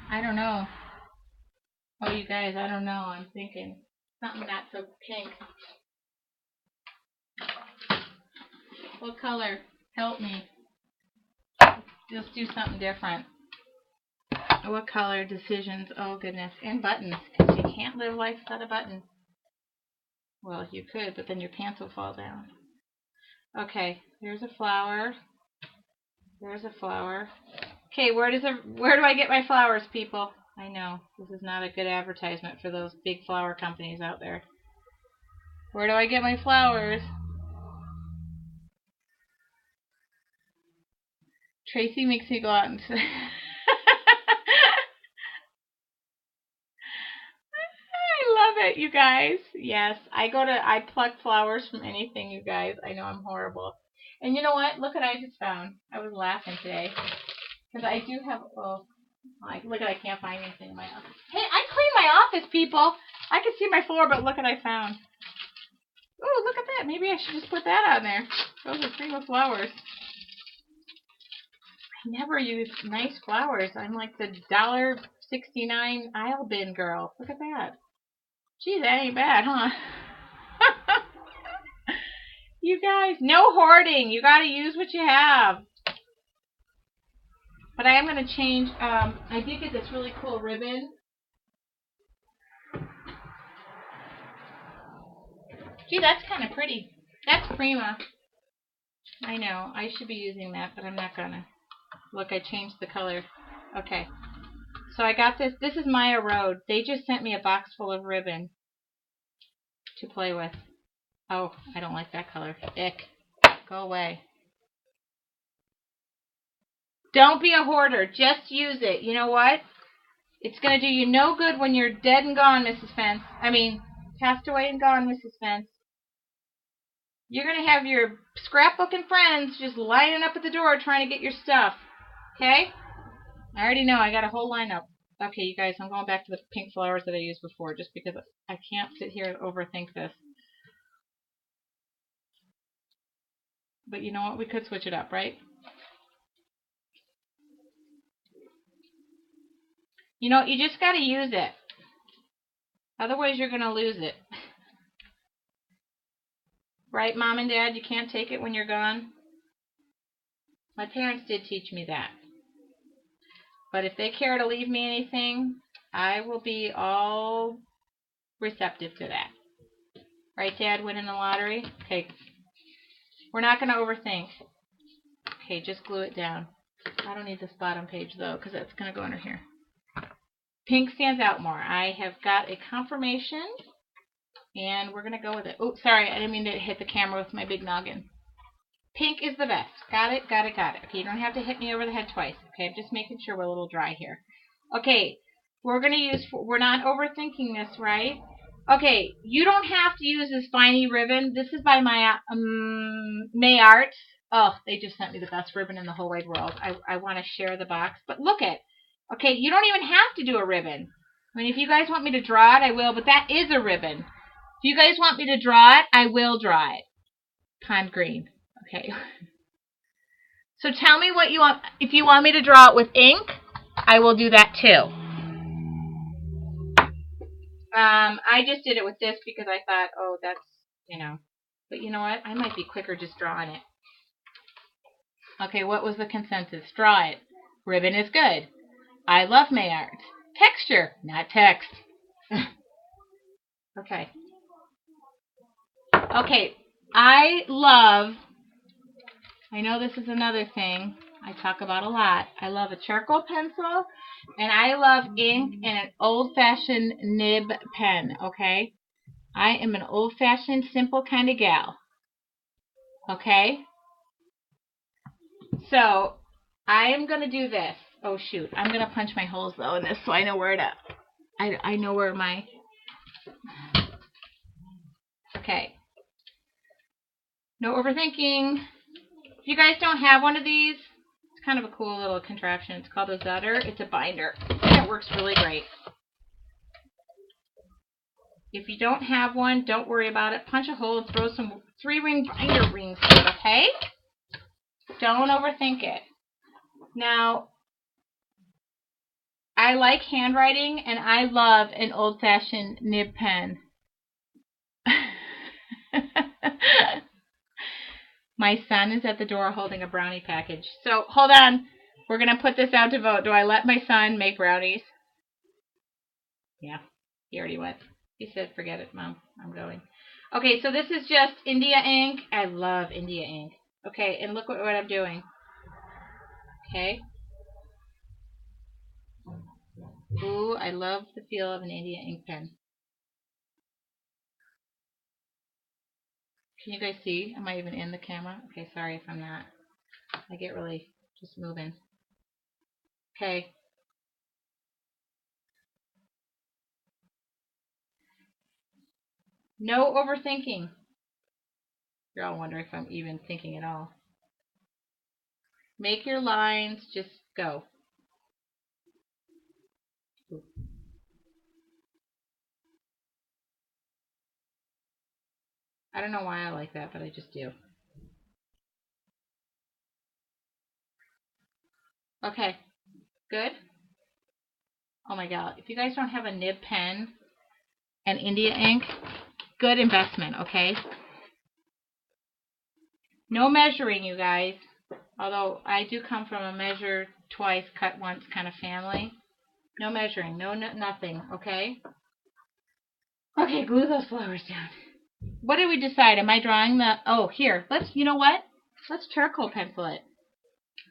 I don't know. Oh, you guys, I don't know. I'm thinking something not so pink. What color? Help me. Let's do something different. What color? Decisions. Oh, goodness. And buttons, because you can't live life without a button. Well, you could, but then your pants will fall down. Okay, here's a flower. There's a flower. Okay, where do I get my flowers, people? I know, this is not a good advertisement for those big flower companies out there. Where do I get my flowers? Tracy makes me go out and say... I love it, you guys. Yes, I pluck flowers from anything, you guys. I know I'm horrible. And you know what? Look what I just found. I was laughing today. Because I do have, look at, I can't find anything in my office. Hey, I cleaned my office, people. I can see my floor, but look what I found. Oh, look at that. Maybe I should just put that on there. Those are prima flowers. I never use nice flowers. I'm like the $1.69 aisle bin girl. Look at that. Gee, that ain't bad, huh? You guys, no hoarding. You got to use what you have. But I am going to change. I did get this really cool ribbon. Gee, that's kind of pretty. That's prima. I know. I should be using that, but I'm not going to. Look, I changed the color. Okay. So I got this. This is Maya Road. They just sent me a box full of ribbon to play with. Oh, I don't like that color. Ick. Go away. Don't be a hoarder. Just use it. You know what? It's going to do you no good when you're dead and gone, Mrs. Fence. I mean, passed away and gone, Mrs. Fence. You're going to have your scrapbooking friends just lining up at the door trying to get your stuff. Okay? I already know. I got a whole lineup. Okay, you guys, I'm going back to the pink flowers that I used before just because I can't sit here and overthink this. But you know what? We could switch it up, right? You know, you just got to use it. Otherwise, you're going to lose it. Right, Mom and Dad? You can't take it when you're gone? My parents did teach me that. But if they care to leave me anything, I will be all receptive to that. Right, Dad? Winning the lottery? Okay. We're not going to overthink. Okay, just glue it down. I don't need this bottom page, though, because that's going to go under here. Pink stands out more. I have got a confirmation, and we're going to go with it. Oh, sorry. I didn't mean to hit the camera with my big noggin. Pink is the best. Got it, got it, got it. Okay, you don't have to hit me over the head twice. Okay, I'm just making sure we're a little dry here. Okay, we're not overthinking this, right? Okay, you don't have to use this viney ribbon. This is by Mayart. Oh, they just sent me the best ribbon in the whole wide world. I want to share the box. But look it. Okay, you don't even have to do a ribbon. I mean, if you guys want me to draw it, I will. But that is a ribbon. If you guys want me to draw it, I will draw it. Pond green. Okay. So tell me what you want. If you want me to draw it with ink, I will do that too. I just did it with this because I thought, oh, that's, you know. But you know what? I might be quicker just drawing it. Okay, what was the consensus? Draw it. Ribbon is good. I love my art. Texture, not text. Okay. Okay, I know this is another thing I talk about a lot. I love a charcoal pencil, and I love ink and an old-fashioned nib pen, okay? I am an old-fashioned, simple kind of gal, okay? So, I am going to do this. Oh, shoot. I'm going to punch my holes, though, in this so I know where to... I know where my... Okay. No overthinking. If you guys don't have one of these, it's kind of a cool little contraption. It's called a Zutter. It's a binder. And it works really great. If you don't have one, don't worry about it. Punch a hole and throw some 3-ring binder rings to it, okay? Don't overthink it. Now, I like handwriting, and I love an old-fashioned nib pen. My son is at the door holding a brownie package. So, hold on. We're going to put this out to vote. Do I let my son make brownies? Yeah, he already went. He said, forget it, Mom. I'm going. Okay, so this is just India ink. I love India ink. Okay, and look what I'm doing. Okay. Ooh, I love the feel of an India ink pen. Can you guys see? Am I even in the camera? Okay, sorry if I'm not. I get really just moving. Okay. No overthinking. You're all wondering if I'm even thinking at all. Make your lines, just go. Ooh. I don't know why I like that, but I just do. Okay, good. Oh my god, if you guys don't have a nib pen and India ink, good investment, okay? No measuring, you guys. Although I do come from a measure twice, cut once kind of family. No measuring, nothing, okay? Okay, glue those flowers down. What did we decide? Am I drawing the... Oh, here. You know what? Let's charcoal pencil it.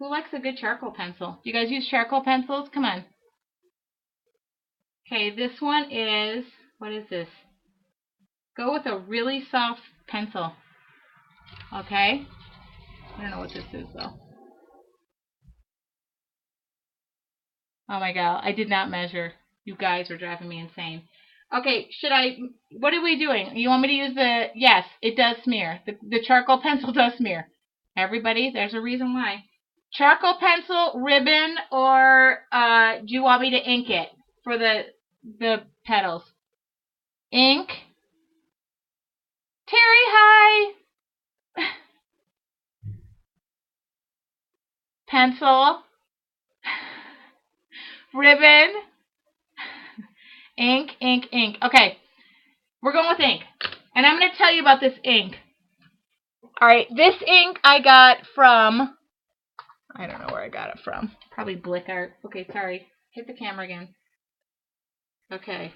Who likes a good charcoal pencil? Do you guys use charcoal pencils? Come on. Okay, this one is... What is this? Go with a really soft pencil. Okay? I don't know what this is, though. Oh my god, I did not measure. You guys are driving me insane. Okay, what are we doing? You want me to use the... Yes, it does smear. The charcoal pencil does smear. Everybody, there's a reason why. Charcoal pencil, ribbon, or do you want me to ink it for the petals? Ink. Terry, hi. Pencil. Ribbon. Ink, ink, ink. Okay, we're going with ink. And I'm going to tell you about this ink. Alright, this ink I got from... I don't know where I got it from. Probably Blick Art. Okay, sorry. Hit the camera again. Okay.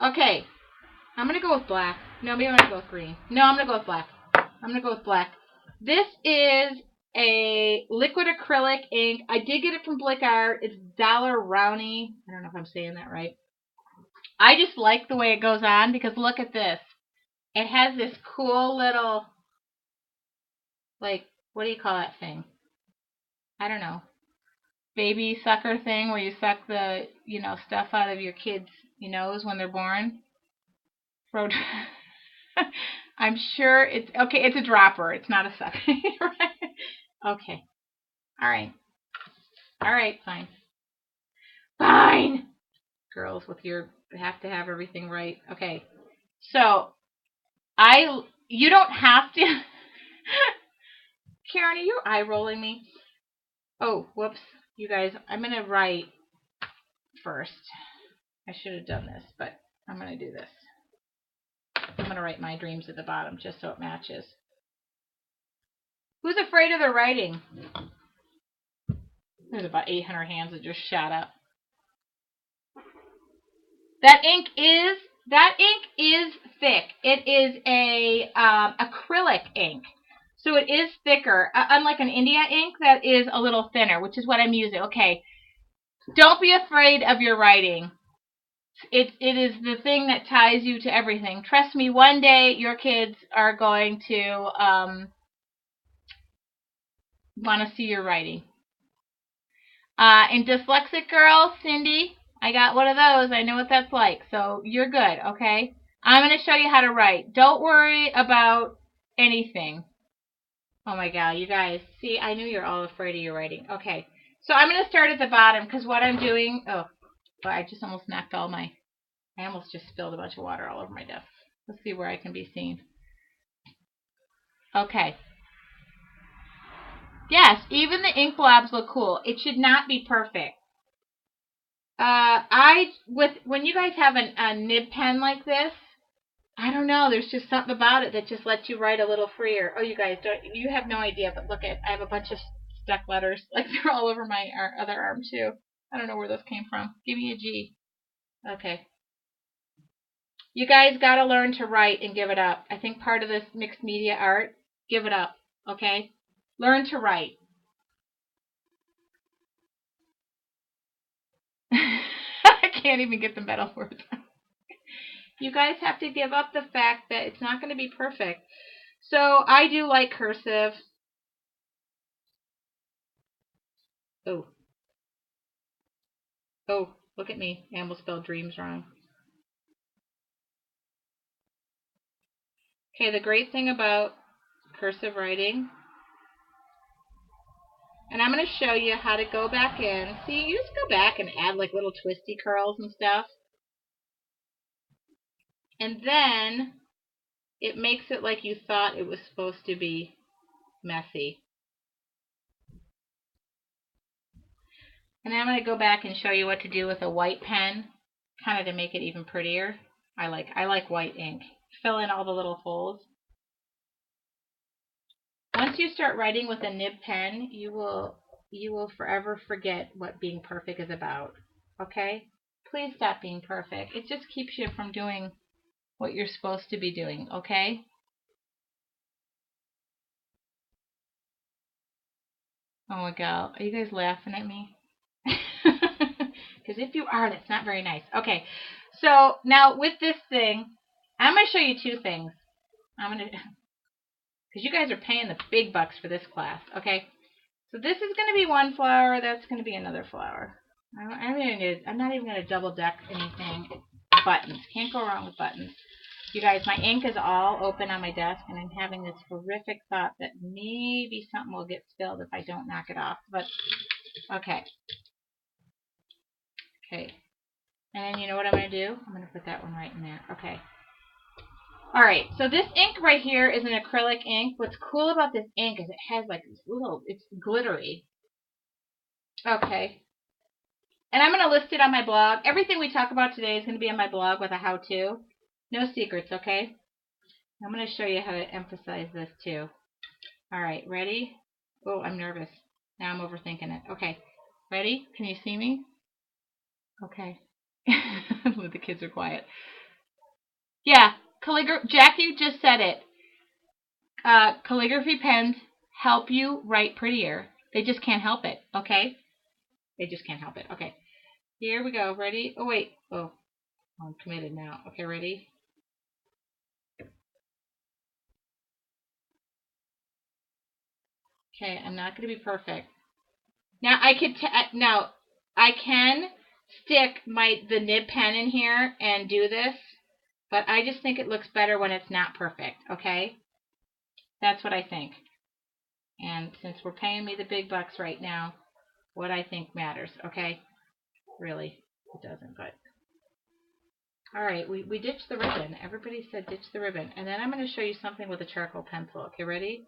Okay. I'm going to go with black. No, maybe I'm going to go with green. No, I'm going to go with black. I'm going to go with black. This is a liquid acrylic ink. I did get it from Blick Art. It's Dollar Rowney. I don't know if I'm saying that right. I just like the way it goes on because look at this. It has this cool little, like, what do you call that thing? I don't know. Baby sucker thing where you suck the, stuff out of your kid's nose when they're born. I'm sure it's, okay, it's a dropper. It's not a sucker. Right? Okay. All right. All right, fine. Fine! Girls, have to have everything right. Okay. So, you don't have to. Karen, are you eye rolling me? Oh, whoops. You guys, I'm going to write first. I should have done this, but I'm going to do this. I'm going to write my dreams at the bottom just so it matches. Who's afraid of their writing? There's about 800 hands that just shot up. That ink is thick. It is a acrylic ink, so it is thicker. Unlike an India ink that is a little thinner, which is what I'm using. Okay, don't be afraid of your writing. It is the thing that ties you to everything. Trust me, one day your kids are going to want to see your writing. And dyslexic girl, Cindy, I got one of those. I know what that's like. So you're good, okay? I'm going to show you how to write. Don't worry about anything. Oh my God, you guys. See, I knew you're all afraid of your writing. Okay. So I'm going to start at the bottom because what I'm doing... Oh, I just almost knocked all my... I almost just spilled a bunch of water all over my desk. Let's see where I can be seen. Okay. Yes, even the ink blobs look cool. It should not be perfect. When you guys have a nib pen like this, I don't know. There's just something about it that just lets you write a little freer. Oh, you guys you have no idea, but look I have a bunch of stuck letters. Like they're all over my other arm too. I don't know where those came from. Give me a G. Okay. You guys got to learn to write and give it up. I think part of this mixed media art, give it up. Okay? Learn to write. I can't even get the metal words. You guys have to give up the fact that it's not going to be perfect. So I do like cursive. Oh. Oh, look at me. I almost spelled dreams wrong. Okay, the great thing about cursive writing, and I'm going to show you how to go back in. See, you just go back and add like little twisty curls and stuff. And then it makes it like you thought it was supposed to be messy. And then I'm going to go back and show you what to do with a white pen, kind of to make it even prettier. I like white ink. Fill in all the little holes. Once you start writing with a nib pen, you will forever forget what being perfect is about. Okay? Please stop being perfect. It just keeps you from doing what you're supposed to be doing, okay? Oh my God. Are you guys laughing at me? Because if you are, that's not very nice. Okay. So now with this thing, I'm going to show you two things. Because you guys are paying the big bucks for this class, okay? So this is going to be one flower. That's going to be another flower. I'm not even going to double deck anything. Buttons. Can't go wrong with buttons. You guys, my ink is all open on my desk, and I'm having this horrific thought that maybe something will get spilled if I don't knock it off. But, okay. Okay. And then you know what I'm going to do? I'm going to put that one right in there. Okay. Alright, so this ink right here is an acrylic ink. What's cool about this ink is it has like this little, it's glittery. Okay. And I'm going to list it on my blog. Everything we talk about today is going to be on my blog with a how-to. No secrets, okay? I'm going to show you how to emphasize this too. Alright, ready? Oh, I'm nervous. Now I'm overthinking it. Okay, ready? Can you see me? Okay. The kids are quiet. Yeah, Jackie just said it. Calligraphy pens help you write prettier. They just can't help it, okay? They just can't help it. Okay. Here we go. Ready? Oh, wait. Oh, I'm committed now. Okay, ready? Okay, I'm not going to be perfect. Now, I can stick the nib pen in here and do this, but I just think it looks better when it's not perfect, okay? That's what I think. And since we're paying me the big bucks right now, what I think matters, okay? Really, it doesn't, but... Alright, we ditched the ribbon. Everybody said ditch the ribbon. And then I'm going to show you something with a charcoal pencil. Okay, ready?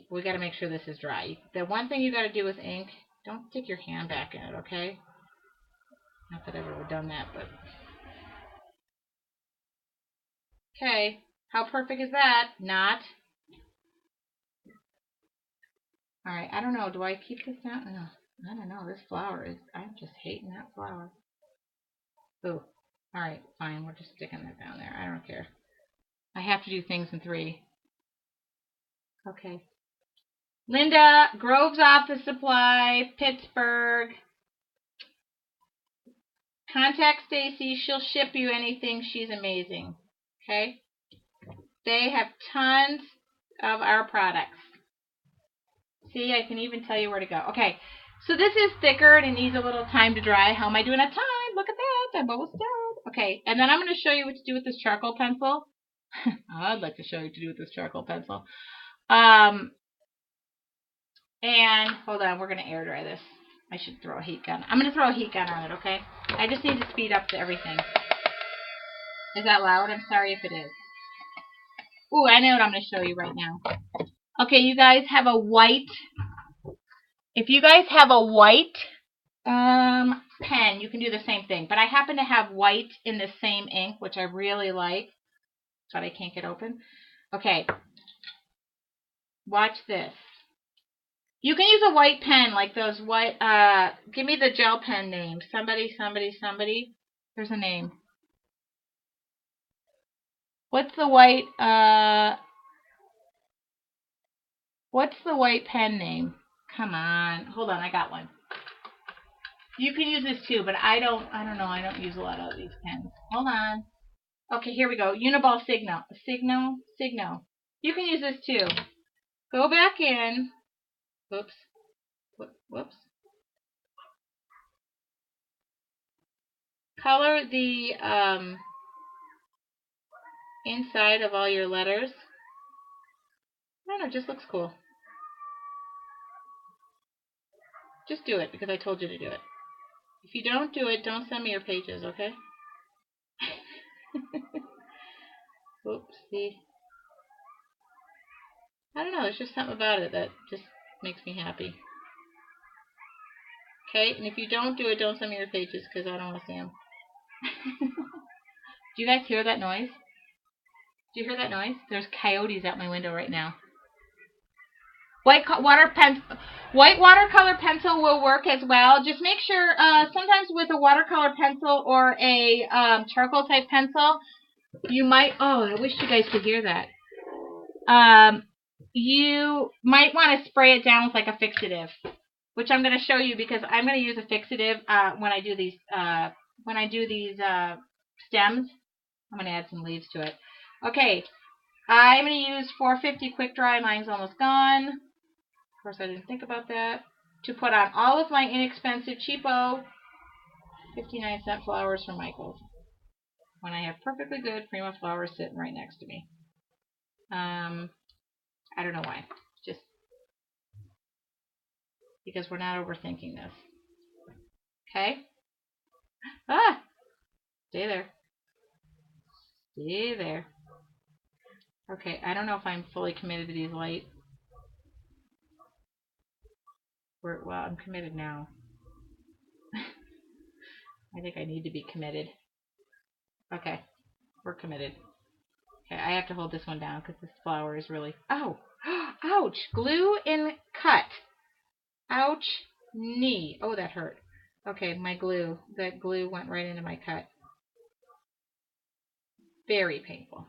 We got to make sure this is dry. The one thing you got to do with ink, don't stick your hand back in it, okay? Not that I've ever done that, but... Okay. How perfect is that? Not. Alright, I don't know. Do I keep this down? No. I don't know. This flower is... I'm just hating that flower. Ooh. Alright, fine. We're just sticking that down there. I don't care. I have to do things in 3. Okay. Linda, Grove's Office Supply, Pittsburgh. Contact Stacy. She'll ship you anything. She's amazing. Okay? They have tons of our products. See, I can even tell you where to go. Okay, so this is thicker and it needs a little time to dry. How am I doing on time? Look at that. I'm almost done. Okay, and then I'm going to show you what to do with this charcoal pencil. I'd like to show you what to do with this charcoal pencil. And hold on, we're going to air dry this. I should throw a heat gun. I'm going to throw a heat gun on it, okay? I just need to speed up everything. Is that loud? I'm sorry if it is. Ooh, I know what I'm going to show you right now. Okay, you guys have a white. If you guys have a white pen, you can do the same thing. But I happen to have white in the same ink, which I really like. But I can't get open. Okay. Watch this. You can use a white pen, like those white, give me the gel pen name. Somebody. There's a name. What's the white pen name? Come on. Hold on, I got one. You can use this too, but I don't know. I don't use a lot of these pens. Hold on. Okay, here we go. Uniball Signo. You can use this too. Go back in. Whoops. Color the inside of all your letters. I don't know, it just looks cool. Just do it because I told you to do it. If you don't do it, don't send me your pages, okay? Oopsie. I don't know, there's just something about it that just makes me happy. Okay, and if you don't do it, don't send me your pages because I don't want to see them. Do you guys hear that noise? Do you hear that noise? There's coyotes out my window right now. White watercolor pencil will work as well. Just make sure, sometimes with a watercolor pencil or a charcoal type pencil, you might, oh, I wish you guys could hear that. You might want to spray it down with like a fixative, which I'm going to show you because I'm going to use a fixative when I do these stems. I'm going to add some leaves to it. Okay, I'm going to use 450 quick dry. Mine's almost gone. Of course, I didn't think about that. To put on all of my inexpensive, cheapo 59-cent flowers from Michael's. When I have perfectly good Prima flowers sitting right next to me. I don't know why. Just because we're not overthinking this. Okay? Ah! Stay there. Stay there. Okay, I don't know if I'm fully committed to these light. Well, I'm committed now. I think I need to be committed. Okay, we're committed. Okay, I have to hold this one down because this flower is really... Ow! Ouch! Glue and cut. Ouch! Knee. Oh, that hurt. Okay, my glue. That glue went right into my cut. Very painful.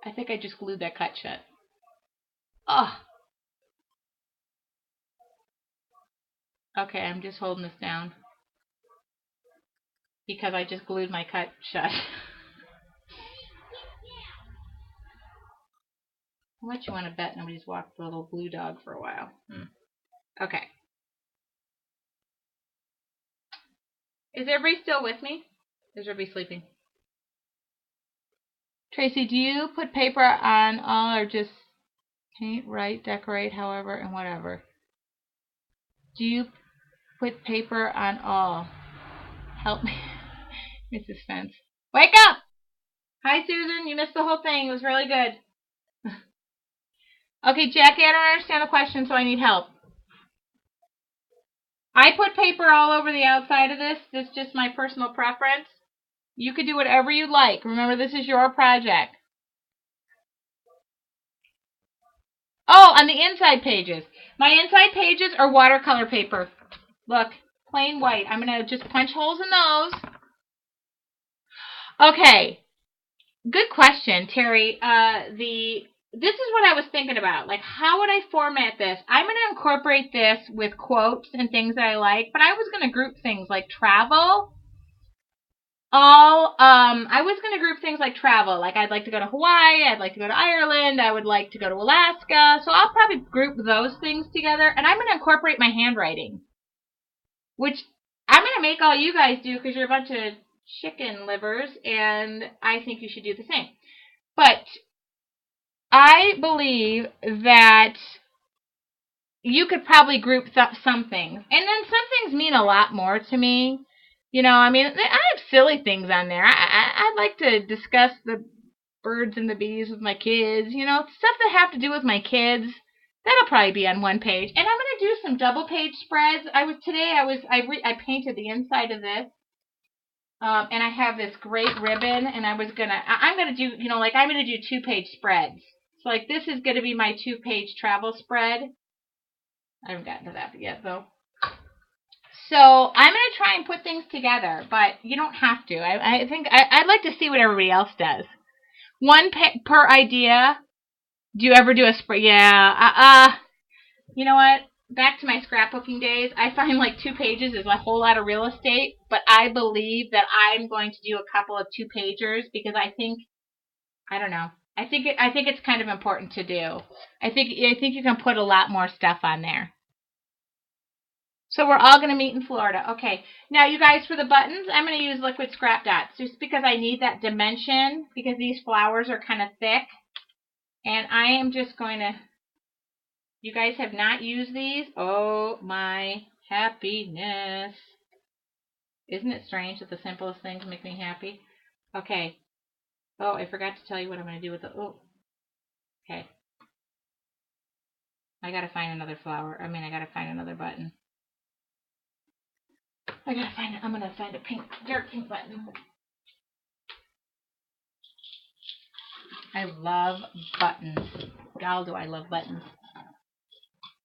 I think I just glued that cut shut. Oh! Okay, I'm just holding this down because I just glued my cut shut. How much you want to bet nobody's walked the little blue dog for a while? Okay. Is everybody still with me? Is everybody sleeping? Tracy, do you put paper on all or just paint, write, decorate, however, and whatever? Do you put paper on all? Help me. Mrs. Spence. Wake up! Hi, Susan. You missed the whole thing. It was really good. Okay, Jackie, I don't understand the question, so I need help. I put paper all over the outside of this. This is just my personal preference. You could do whatever you like. Remember, this is your project. Oh, on the inside pages. My inside pages are watercolor paper. Look, plain white. I'm going to just punch holes in those. Okay. Good question, Terry. This is what I was thinking about. Like, how would I format this? I'm going to incorporate this with quotes and things that I like, but I was going to group things like travel. I was going to group things like travel. Like, I'd like to go to Hawaii. I'd like to go to Ireland. I would like to go to Alaska. So I'll probably group those things together, and I'm going to incorporate my handwriting, which I'm going to make all you guys do because you're a bunch of chicken livers, and I think you should do the same. But I believe that you could probably group some things. And then some things mean a lot more to me. You know, I mean, I have silly things on there. I'd like to discuss the birds and the bees with my kids. You know, stuff that have to do with my kids. That'll probably be on one page. And I'm going to do some double page spreads. I painted the inside of this. And I have this great ribbon, and I'm going to do, you know, like I'm going to do 2-page spreads. So like this is going to be my 2-page travel spread. I haven't gotten to that yet though. So I'm going to try and put things together, but you don't have to. I think I'd like to see what everybody else does. One per idea. Do you ever do a spread? Yeah. You know what? Back to my scrapbooking days. I find like 2 pages is a whole lot of real estate, but I believe that I'm going to do a couple of 2-pagers because I don't know. I think it's kind of important to do. I think you can put a lot more stuff on there. So we're all going to meet in Florida. Okay. Now, you guys, for the buttons, I'm going to use liquid scrap dots just because I need that dimension because these flowers are kind of thick. And I am just going to... You guys have not used these? Oh, my happiness. Isn't it strange that the simplest things make me happy? Okay. Oh, I forgot to tell you what I'm going to do with the... Oh. Okay. I got to find another flower. I got to find another button. I'm going to find a dark pink button. I love buttons. God, do I love buttons.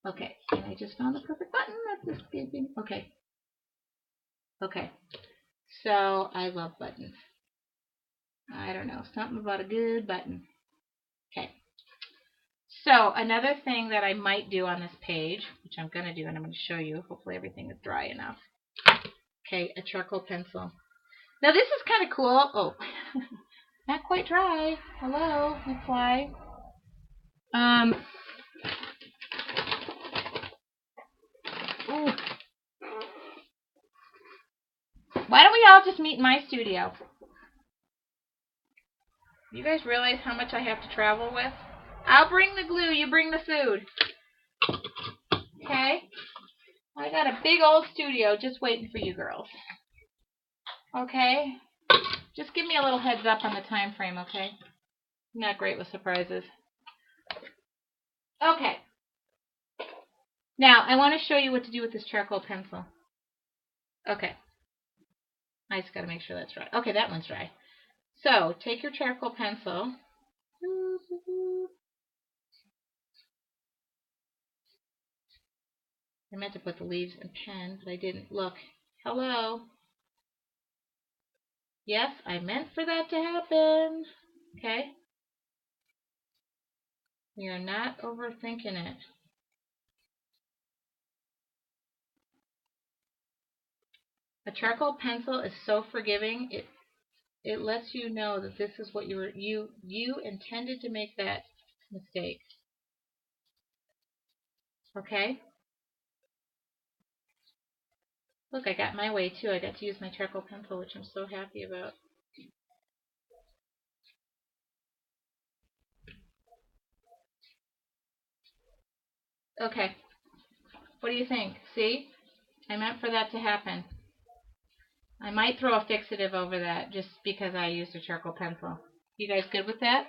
Okay, and I just found the perfect button. That's escaping. Okay. Okay. So, I love buttons. I don't know. Something about a good button. Okay. So, another thing that I might do on this page, which I'm going to do, and I'm going to show you. Hopefully everything is dry enough. Okay, a charcoal pencil. Now, this is kind of cool. Oh, not quite dry. Hello, McFly. Ooh. Why don't we all just meet in my studio? You guys realize how much I have to travel with? I'll bring the glue, you bring the food. Okay? I got a big old studio just waiting for you girls. Okay? Just give me a little heads up on the time frame, okay? I'm not great with surprises. Okay. Now, I want to show you what to do with this charcoal pencil. Okay. I just got to make sure that's dry. Okay, that one's dry. So, take your charcoal pencil. I meant to put the leaves in pen, but I didn't. Look. Hello. Yes, I meant for that to happen. Okay? You're not overthinking it. A charcoal pencil is so forgiving. It lets you know that this is what you intended to make that mistake. Okay? Look, I got my way too. I got to use my charcoal pencil, which I'm so happy about. Okay. What do you think? See? I meant for that to happen. I might throw a fixative over that just because I used a charcoal pencil. You guys good with that?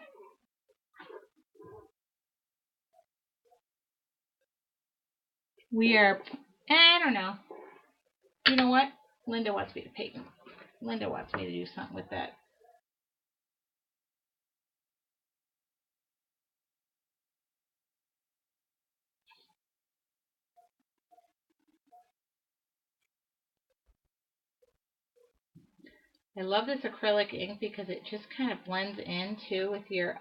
We are, I don't know. You know what? Linda wants me to paint. Linda wants me to do something with that. I love this acrylic ink because it just kind of blends in too with your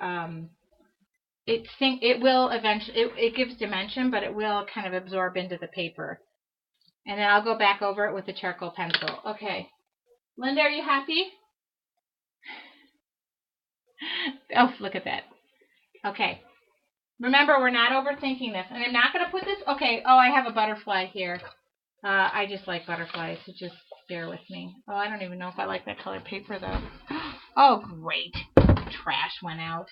it will eventually it gives dimension, but it will kind of absorb into the paper. And then I'll go back over it with the charcoal pencil. Okay. Linda, are you happy? Oh, look at that. Okay. Remember, we're not overthinking this. And I'm not going to put this... Okay. Oh, I have a butterfly here. I just like butterflies, so just bear with me. Oh, I don't even know if I like that colored paper, though. Oh, great. Trash went out.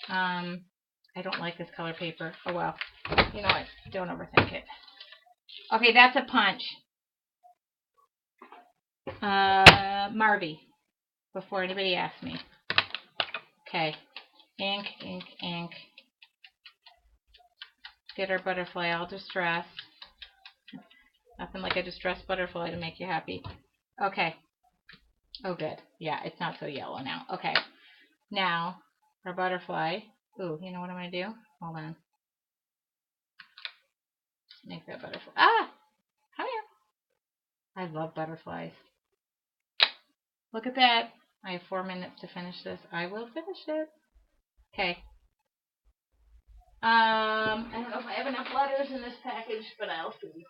I don't like this color paper. Oh, well. You know what? Don't overthink it. Okay, that's a punch. Marvy, before anybody asks me. Okay. Ink, ink, ink. Get our butterfly all distressed. Nothing like a distressed butterfly to make you happy. Okay. Oh, good. Yeah, it's not so yellow now. Okay. Now, our butterfly. Ooh, you know what I'm going to do? Hold on. Make that butterfly. Ah! Come here. I love butterflies. Look at that. I have 4 minutes to finish this. I will finish it. Okay. I don't know if I have enough letters in this package, but I'll see.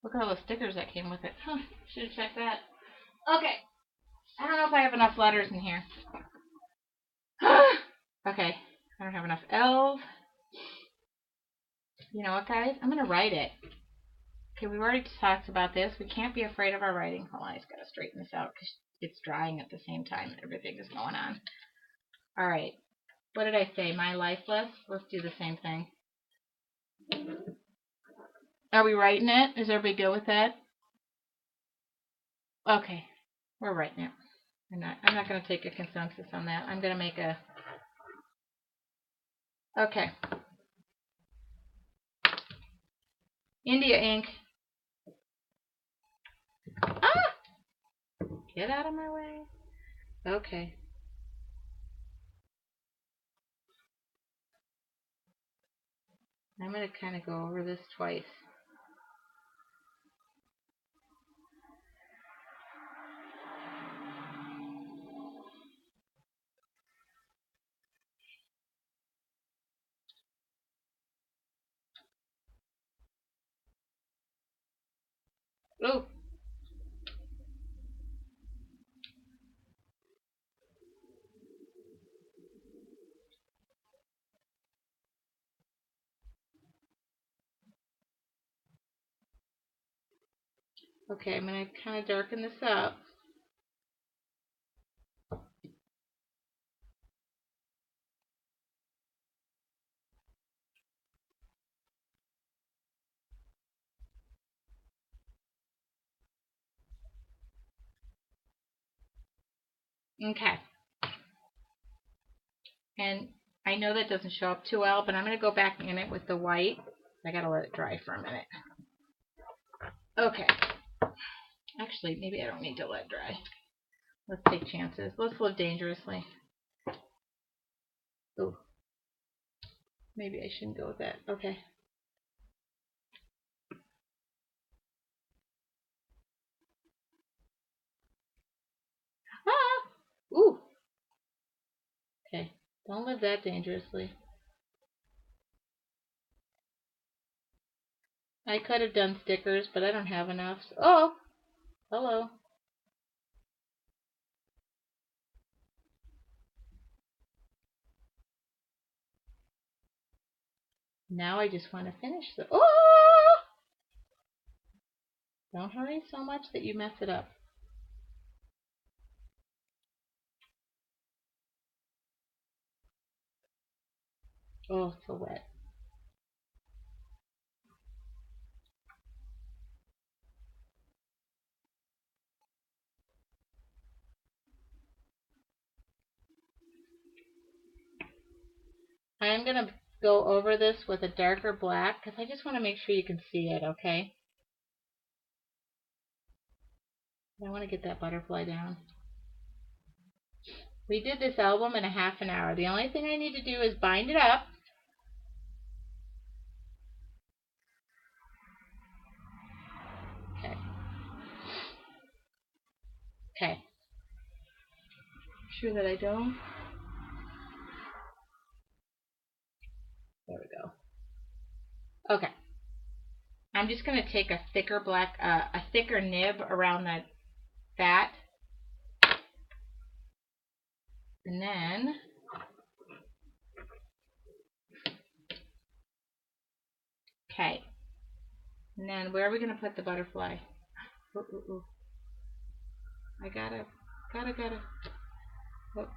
Look at all the stickers that came with it. Huh, should have checked that. Okay. I don't know if I have enough letters in here. Okay. I don't have enough L's. You know what, guys? I'm going to write it. Okay, we've already talked about this. We can't be afraid of our writing. Hold on, I just got to straighten this out because it's drying at the same time and everything is going on. All right. What did I say? My lifeless? Let's do the same thing. Are we writing it? Is everybody good with that? Okay. We're writing it. I'm not going to take a consensus on that. I'm going to make a... Okay. India ink. Ah! Get out of my way. Okay. I'm going to kind of go over this twice. Ooh. Okay, I'm going to kind of darken this up. Okay. And I know that doesn't show up too well, but I'm going to go back in it with the white. I got to let it dry for a minute. Okay. Actually, maybe I don't need to let it dry. Let's take chances. Let's live dangerously. Ooh. Maybe I shouldn't go with that. Okay. Ah! Ooh. Okay. Don't live that dangerously. I could have done stickers, but I don't have enough. Oh! Hello. Now I just want to finish the... Oh! Don't hurry so much that you mess it up. Oh, it's so wet. I'm going to go over this with a darker black because I just want to make sure you can see it, okay? I want to get that butterfly down. We did this album in a half an hour. The only thing I need to do is bind it up. Okay. Okay. Sure that I don't. There we go. Okay. I'm just going to take a thicker a thicker nib around that. And then okay. And then where are we going to put the butterfly? Ooh, ooh, ooh. I gotta. Oh.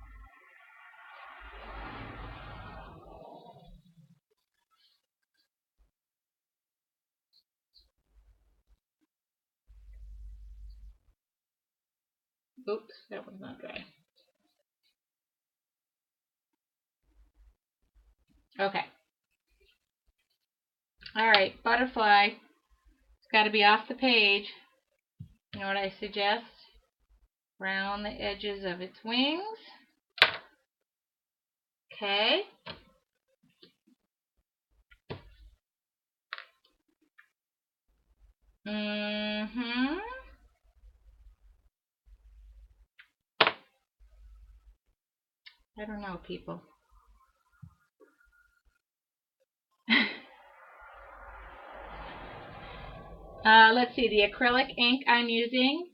Oops, that one's not dry. Okay. Alright, butterfly. It's got to be off the page. You know what I suggest? Round the edges of its wings. Okay. Mm-hmm. I don't know, people. Let's see, the acrylic ink I'm using,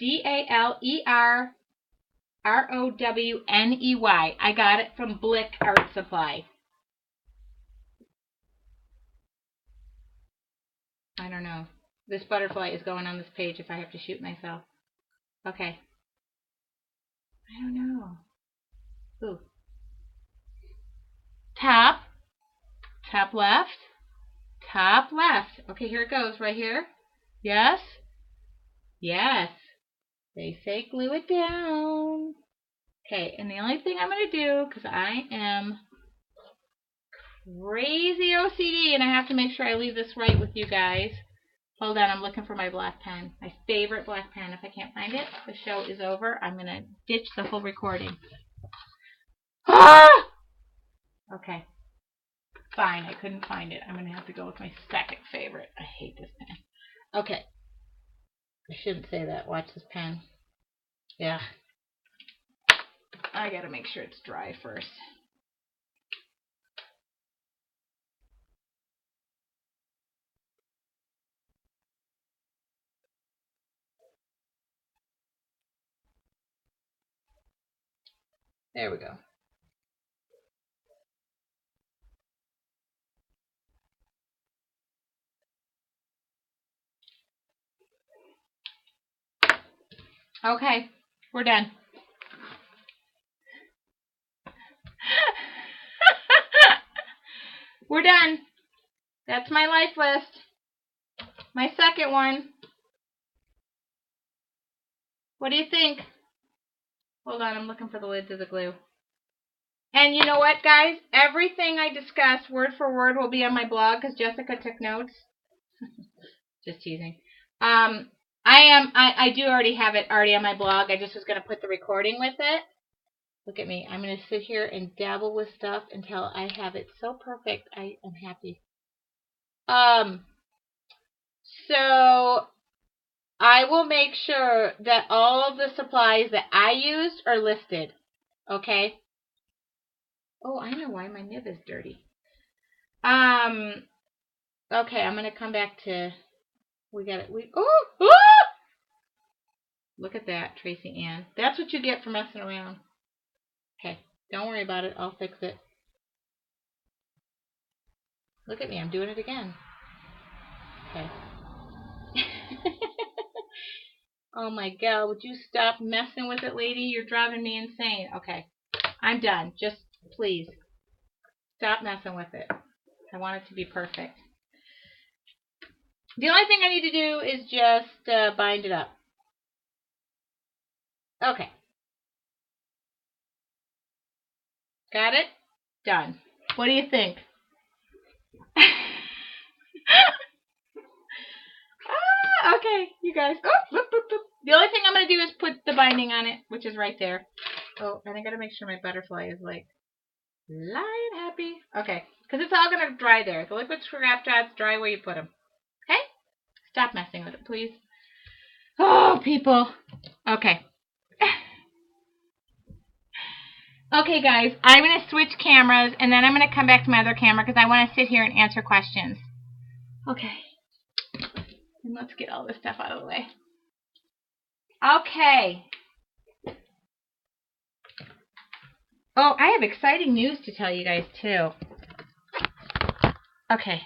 DALERROWNEY. I got it from Blick Art Supply. I don't know. This butterfly is going on this page if I have to shoot myself. Okay. I don't know. Ooh. Top left, top left. Okay, here it goes, right here. Yes. Yes. They say glue it down. Okay, and the only thing I'm going to do, because I am crazy OCD and I have to make sure I leave this right with you guys. Hold on, I'm looking for my black pen. My favorite black pen. If I can't find it, the show is over. I'm going to ditch the whole recording. Ah! Okay. Fine, I couldn't find it. I'm going to have to go with my second favorite. I hate this pen. Okay. I shouldn't say that. Watch this pen. Yeah. I got to make sure it's dry first. There we go. Okay, we're done. We're done. That's my life list. My second one. What do you think? Hold on, I'm looking for the lids of the glue. And you know what, guys? Everything I discussed, word for word, will be on my blog because Jessica took notes. Just teasing. I do already have it on my blog. I just was going to put the recording with it. Look at me. I'm going to sit here and dabble with stuff until I have it so perfect. I am happy. So I will make sure that all of the supplies that I used are listed. Okay? Oh, I know why my nib is dirty. Okay, I'm going to come back to, look at that, Tracy Ann. That's what you get for messing around. Okay, don't worry about it. I'll fix it. Look at me, I'm doing it again. Okay. Oh my God, would you stop messing with it, lady? You're driving me insane. Okay, I'm done. Just please stop messing with it. I want it to be perfect. The only thing I need to do is just bind it up. Okay. Got it? Done. What do you think? Okay, you guys. Oh, look, look, look. The only thing I'm going to do is put the binding on it, which is right there. Oh, and I got to make sure my butterfly is like light happy. Okay, because it's all going to dry there. The liquid scrap dots dry where you put them. Okay? Stop messing with it, please. Oh, people. Okay. Okay, guys, I'm going to switch cameras, and then I'm going to come back to my other camera because I want to sit here and answer questions. Okay. And let's get all this stuff out of the way. Okay. Oh, I have exciting news to tell you guys, too. Okay.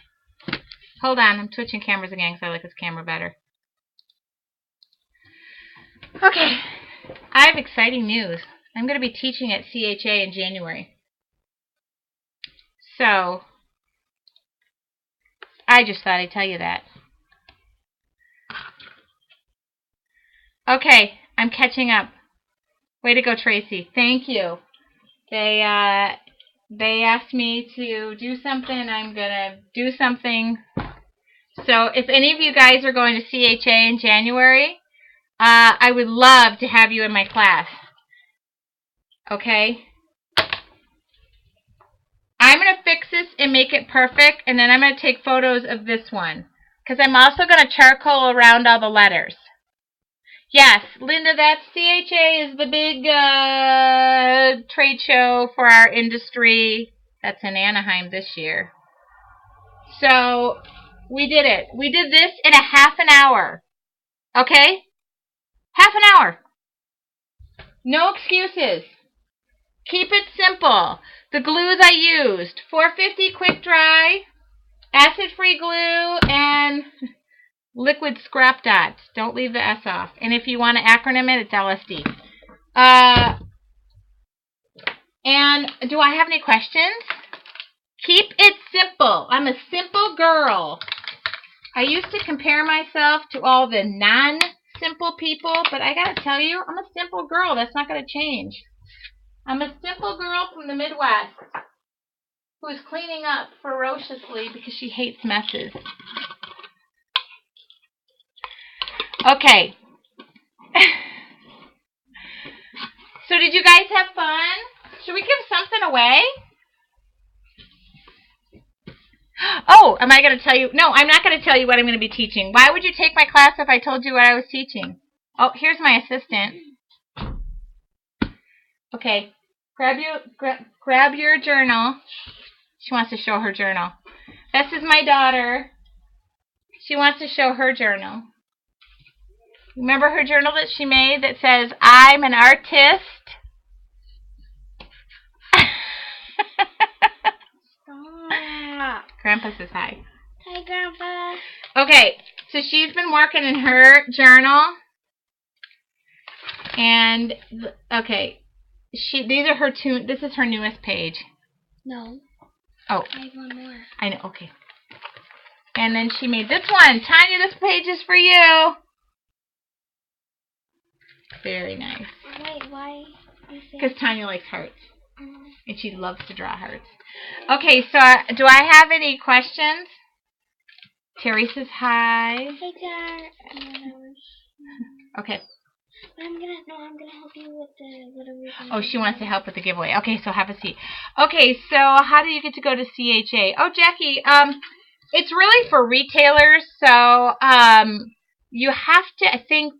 Hold on. I'm switching cameras again because I like this camera better. Okay. I have exciting news. I'm going to be teaching at CHA in January. So, I just thought I'd tell you that. Okay. I'm catching up. Way to go, Tracy. Thank you. They asked me to do something. I'm going to do something. So if any of you guys are going to CHA in January, I would love to have you in my class. Okay? I'm going to fix this and make it perfect, and then I'm going to take photos of this one. Because I'm also going to charcoal around all the letters. Yes, Linda, that's CHA is the big trade show for our industry. That's in Anaheim this year. So, we did it. We did this in a half an hour. Okay? Half an hour. No excuses. Keep it simple. The glues I used, 450 quick dry, acid-free glue, and liquid scrap dots. Don't leave the S off. And if you want to acronym it, it's LSD. And do I have any questions? Keep it simple. I'm a simple girl. I used to compare myself to all the non-simple people, but I gotta tell you, I'm a simple girl. That's not gonna change. I'm a simple girl from the Midwest who's cleaning up ferociously because she hates messes. Okay. So did you guys have fun? Should we give something away? Oh, am I going to tell you? No, I'm not going to tell you what I'm going to be teaching. Why would you take my class if I told you what I was teaching? Oh, here's my assistant. Okay. Grab your journal. She wants to show her journal. This is my daughter. She wants to show her journal. Remember her journal that she made that says, I'm an artist? Grandpa says hi. Hi, Grandpa. Okay, so she's been working in her journal. And, okay, these are her two, this is her newest page. No. Oh. I have one more. I know, okay. And then she made this one. Tanya, this page is for you. Very nice. Wait, why? Because Tanya likes hearts. And she loves to draw hearts. Okay, so do I have any questions? Terry says hi. Hey, Dad. Okay. I'm gonna help you with the whatever. Oh, she wants to help with the giveaway. Okay, so have a seat. Okay, so how do you get to go to CHA? Oh, Jackie, it's really for retailers. So, you have to, I think,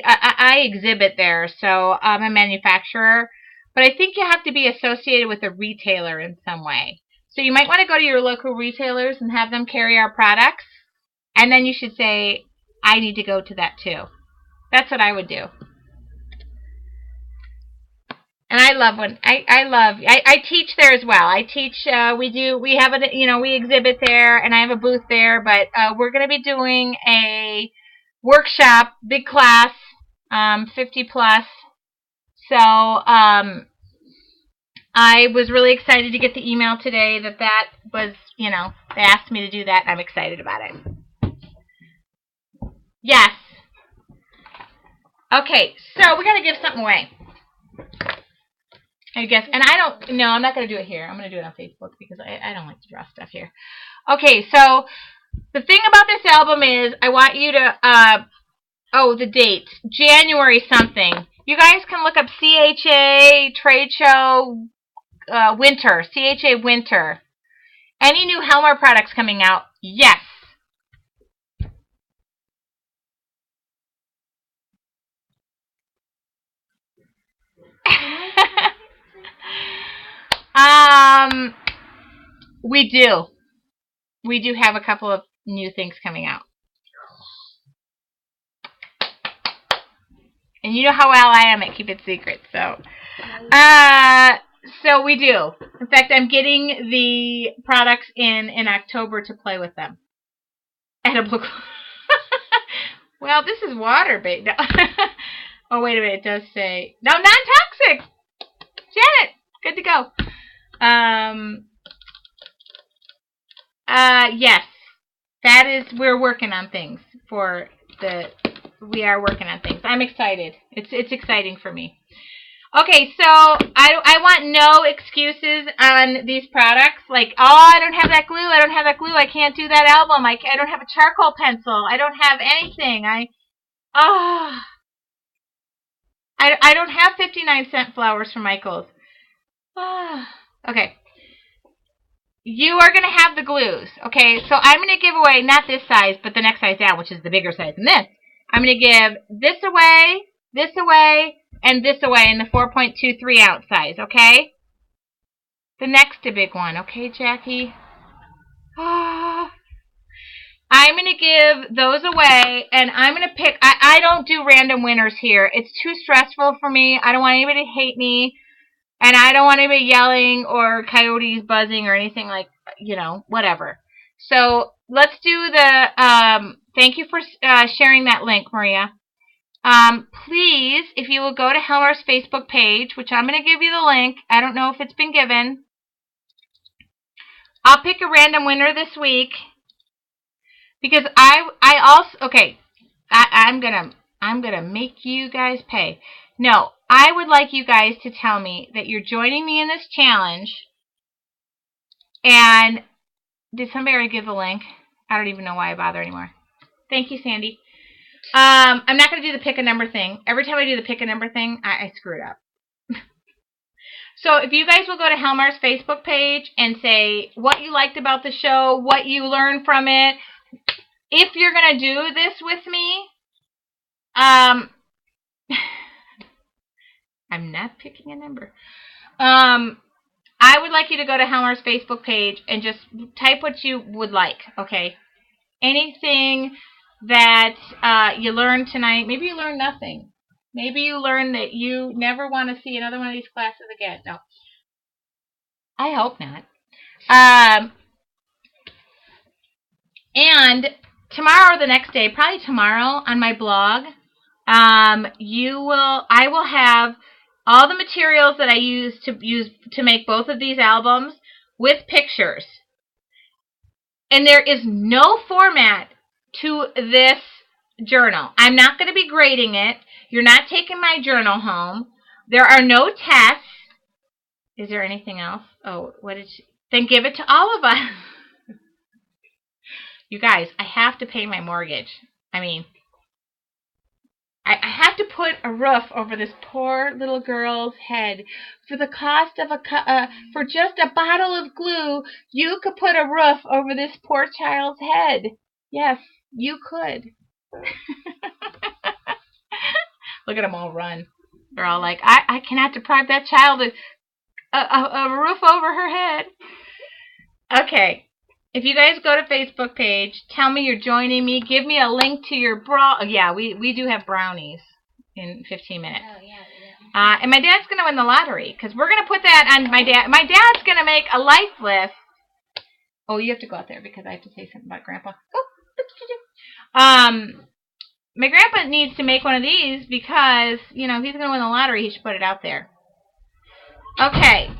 I exhibit there, so I'm a manufacturer. But I think you have to be associated with a retailer in some way. So you might want to go to your local retailers and have them carry our products. And then you should say, I need to go to that too. That's what I would do. And I love I teach there as well. I teach, we have we exhibit there, and I have a booth there, but we're going to be doing a workshop, big class, 50 plus. So, I was really excited to get the email today that was, they asked me to do that, and I'm excited about it. Yes. Okay, so we're going to give something away. I guess. And no, I'm not going to do it here. I'm going to do it on Facebook because I don't like to draw stuff here. Okay, so the thing about this album is I want you to, the date, January something. You guys can look up CHA trade show winter, CHA winter. Any new Helmar products coming out? Yes. We do. We do have a couple of new things coming out. And you know how well I am at keeping secrets, so. So we do. In fact, I'm getting the products in October to play with them. Edible. Well, this is water, babe. No. Oh, wait a minute. It does say no, non-toxic. Janet, good to go. Yes, that is. We're working on things for the. We are working on things. I'm excited. It's exciting for me. Okay, so I want no excuses on these products. Like, oh, I don't have that glue. I don't have that glue. I can't do that album. I don't have a charcoal pencil. I don't have anything. I don't have 59-cent flowers from Michael's. Okay. You are going to have the glues. Okay, so I'm going to give away not this size, but the next size down, which is the bigger size than this. I'm going to give this away, and this away in the 4.23 ounce size, okay? The next big one, okay, Jackie? I'm going to give those away, and I'm going to pick. I don't do random winners here. It's too stressful for me. I don't want anybody to hate me, and I don't want anybody yelling or coyotes buzzing or anything like, whatever. So let's do the, thank you for sharing that link, Maria. Please, if you will go to Helmar's Facebook page, which I'm going to give you the link. I don't know if it's been given. I'll pick a random winner this week because I also, okay, I'm gonna make you guys pay. No, I would like you guys to tell me that you're joining me in this challenge. And did somebody already give the link? I don't even know why I bother anymore. Thank you, Sandy. I'm not going to do the pick a number thing. Every time I do the pick a number thing, I screw it up. So if you guys will go to Helmar's Facebook page and say what you liked about the show, what you learned from it, if you're going to do this with me, I'm not picking a number. I would like you to go to Helmar's Facebook page and just type what you would like, okay? Anything that you learned tonight. Maybe you learned nothing. Maybe you learned that you never want to see another one of these classes again. No. I hope not. And tomorrow or the next day, probably tomorrow on my blog, I will have all the materials that I use to make both of these albums with pictures. And there is no format to this journal. I'm not going to be grading it. You're not taking my journal home. There are no tests. Is there anything else? Oh, what did she? Then give it to all of us. You guys, I have to pay my mortgage. I mean, I have to put a roof over this poor little girl's head. For the cost of for just a bottle of glue, you could put a roof over this poor child's head. Yes, you could. Look at them all run. They're all like, I cannot deprive that child of a roof over her head. Okay. If you guys go to Facebook page, tell me you're joining me. Give me a link to your Yeah, we do have brownies in 15 minutes. Oh, yeah. And my dad's going to win the lottery because we're going to put that on my dad. My dad's going to make a life list. Oh, you have to go out there because I have to say something about Grandpa. Oh, my grandpa needs to make one of these because, if he's going to win the lottery, he should put it out there. Okay.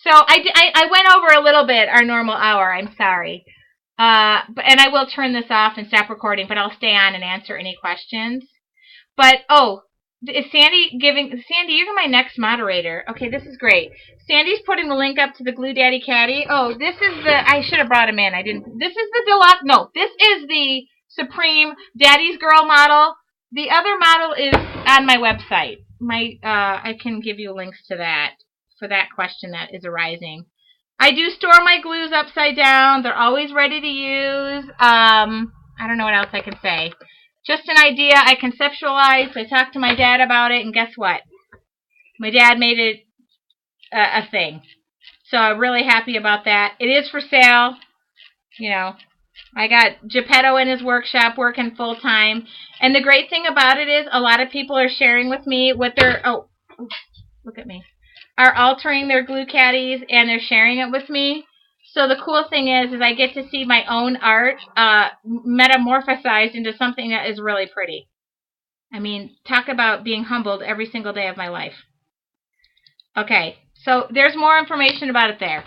So I went over a little bit our normal hour. I'm sorry. And I will turn this off and stop recording, but I'll stay on and answer any questions. But, Is Sandy giving... Sandy, you're my next moderator. Okay, this is great. Sandy's putting the link up to the Glue Daddy Caddy. Oh, this is the... I should have brought him in. I didn't... This is the deluxe... No, this is the Supreme Daddy's Girl model. The other model is on my website. I can give you links to that for that question that is arising. I do store my glues upside down. They're always ready to use. I don't know what else I can say. Just an idea I conceptualized. I talked to my dad about it, and guess what? My dad made it a thing. So I'm really happy about that. It is for sale. You know, I got Geppetto in his workshop working full time. And the great thing about it is a lot of people are sharing with me what they're... Oh, look at me. Are altering their glue caddies, and they're sharing it with me. So the cool thing is I get to see my own art metamorphosized into something that is really pretty. I mean, talk about being humbled every single day of my life. Okay, so there's more information about it there.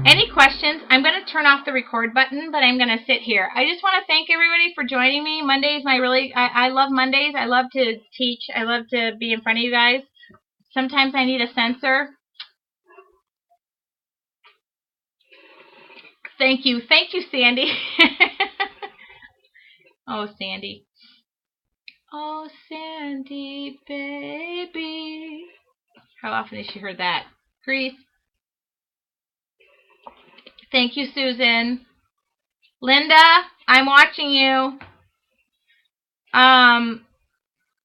Any questions? I'm going to turn off the record button, but I'm going to sit here. I just want to thank everybody for joining me. Mondays, I love Mondays. I love to teach. I love to be in front of you guys. Sometimes I need a censor. Thank you. Thank you, Sandy. Oh, Sandy. Oh, Sandy, baby. How often has she heard that? Grease. Thank you, Susan. Linda, I'm watching you.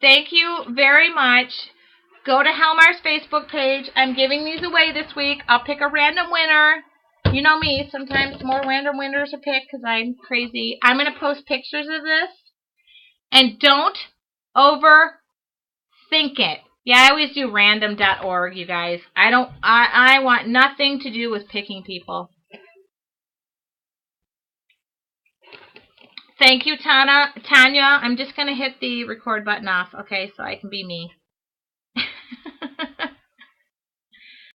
Thank you very much. Go to Helmar's Facebook page. I'm giving these away this week. I'll pick a random winner. You know me. Sometimes more random winners are picked because I'm crazy. I'm going to post pictures of this. And don't overthink it. Yeah, I always do random.org, you guys. I want nothing to do with picking people. Thank you, Tanya. I'm just going to hit the record button off, okay, so I can be me.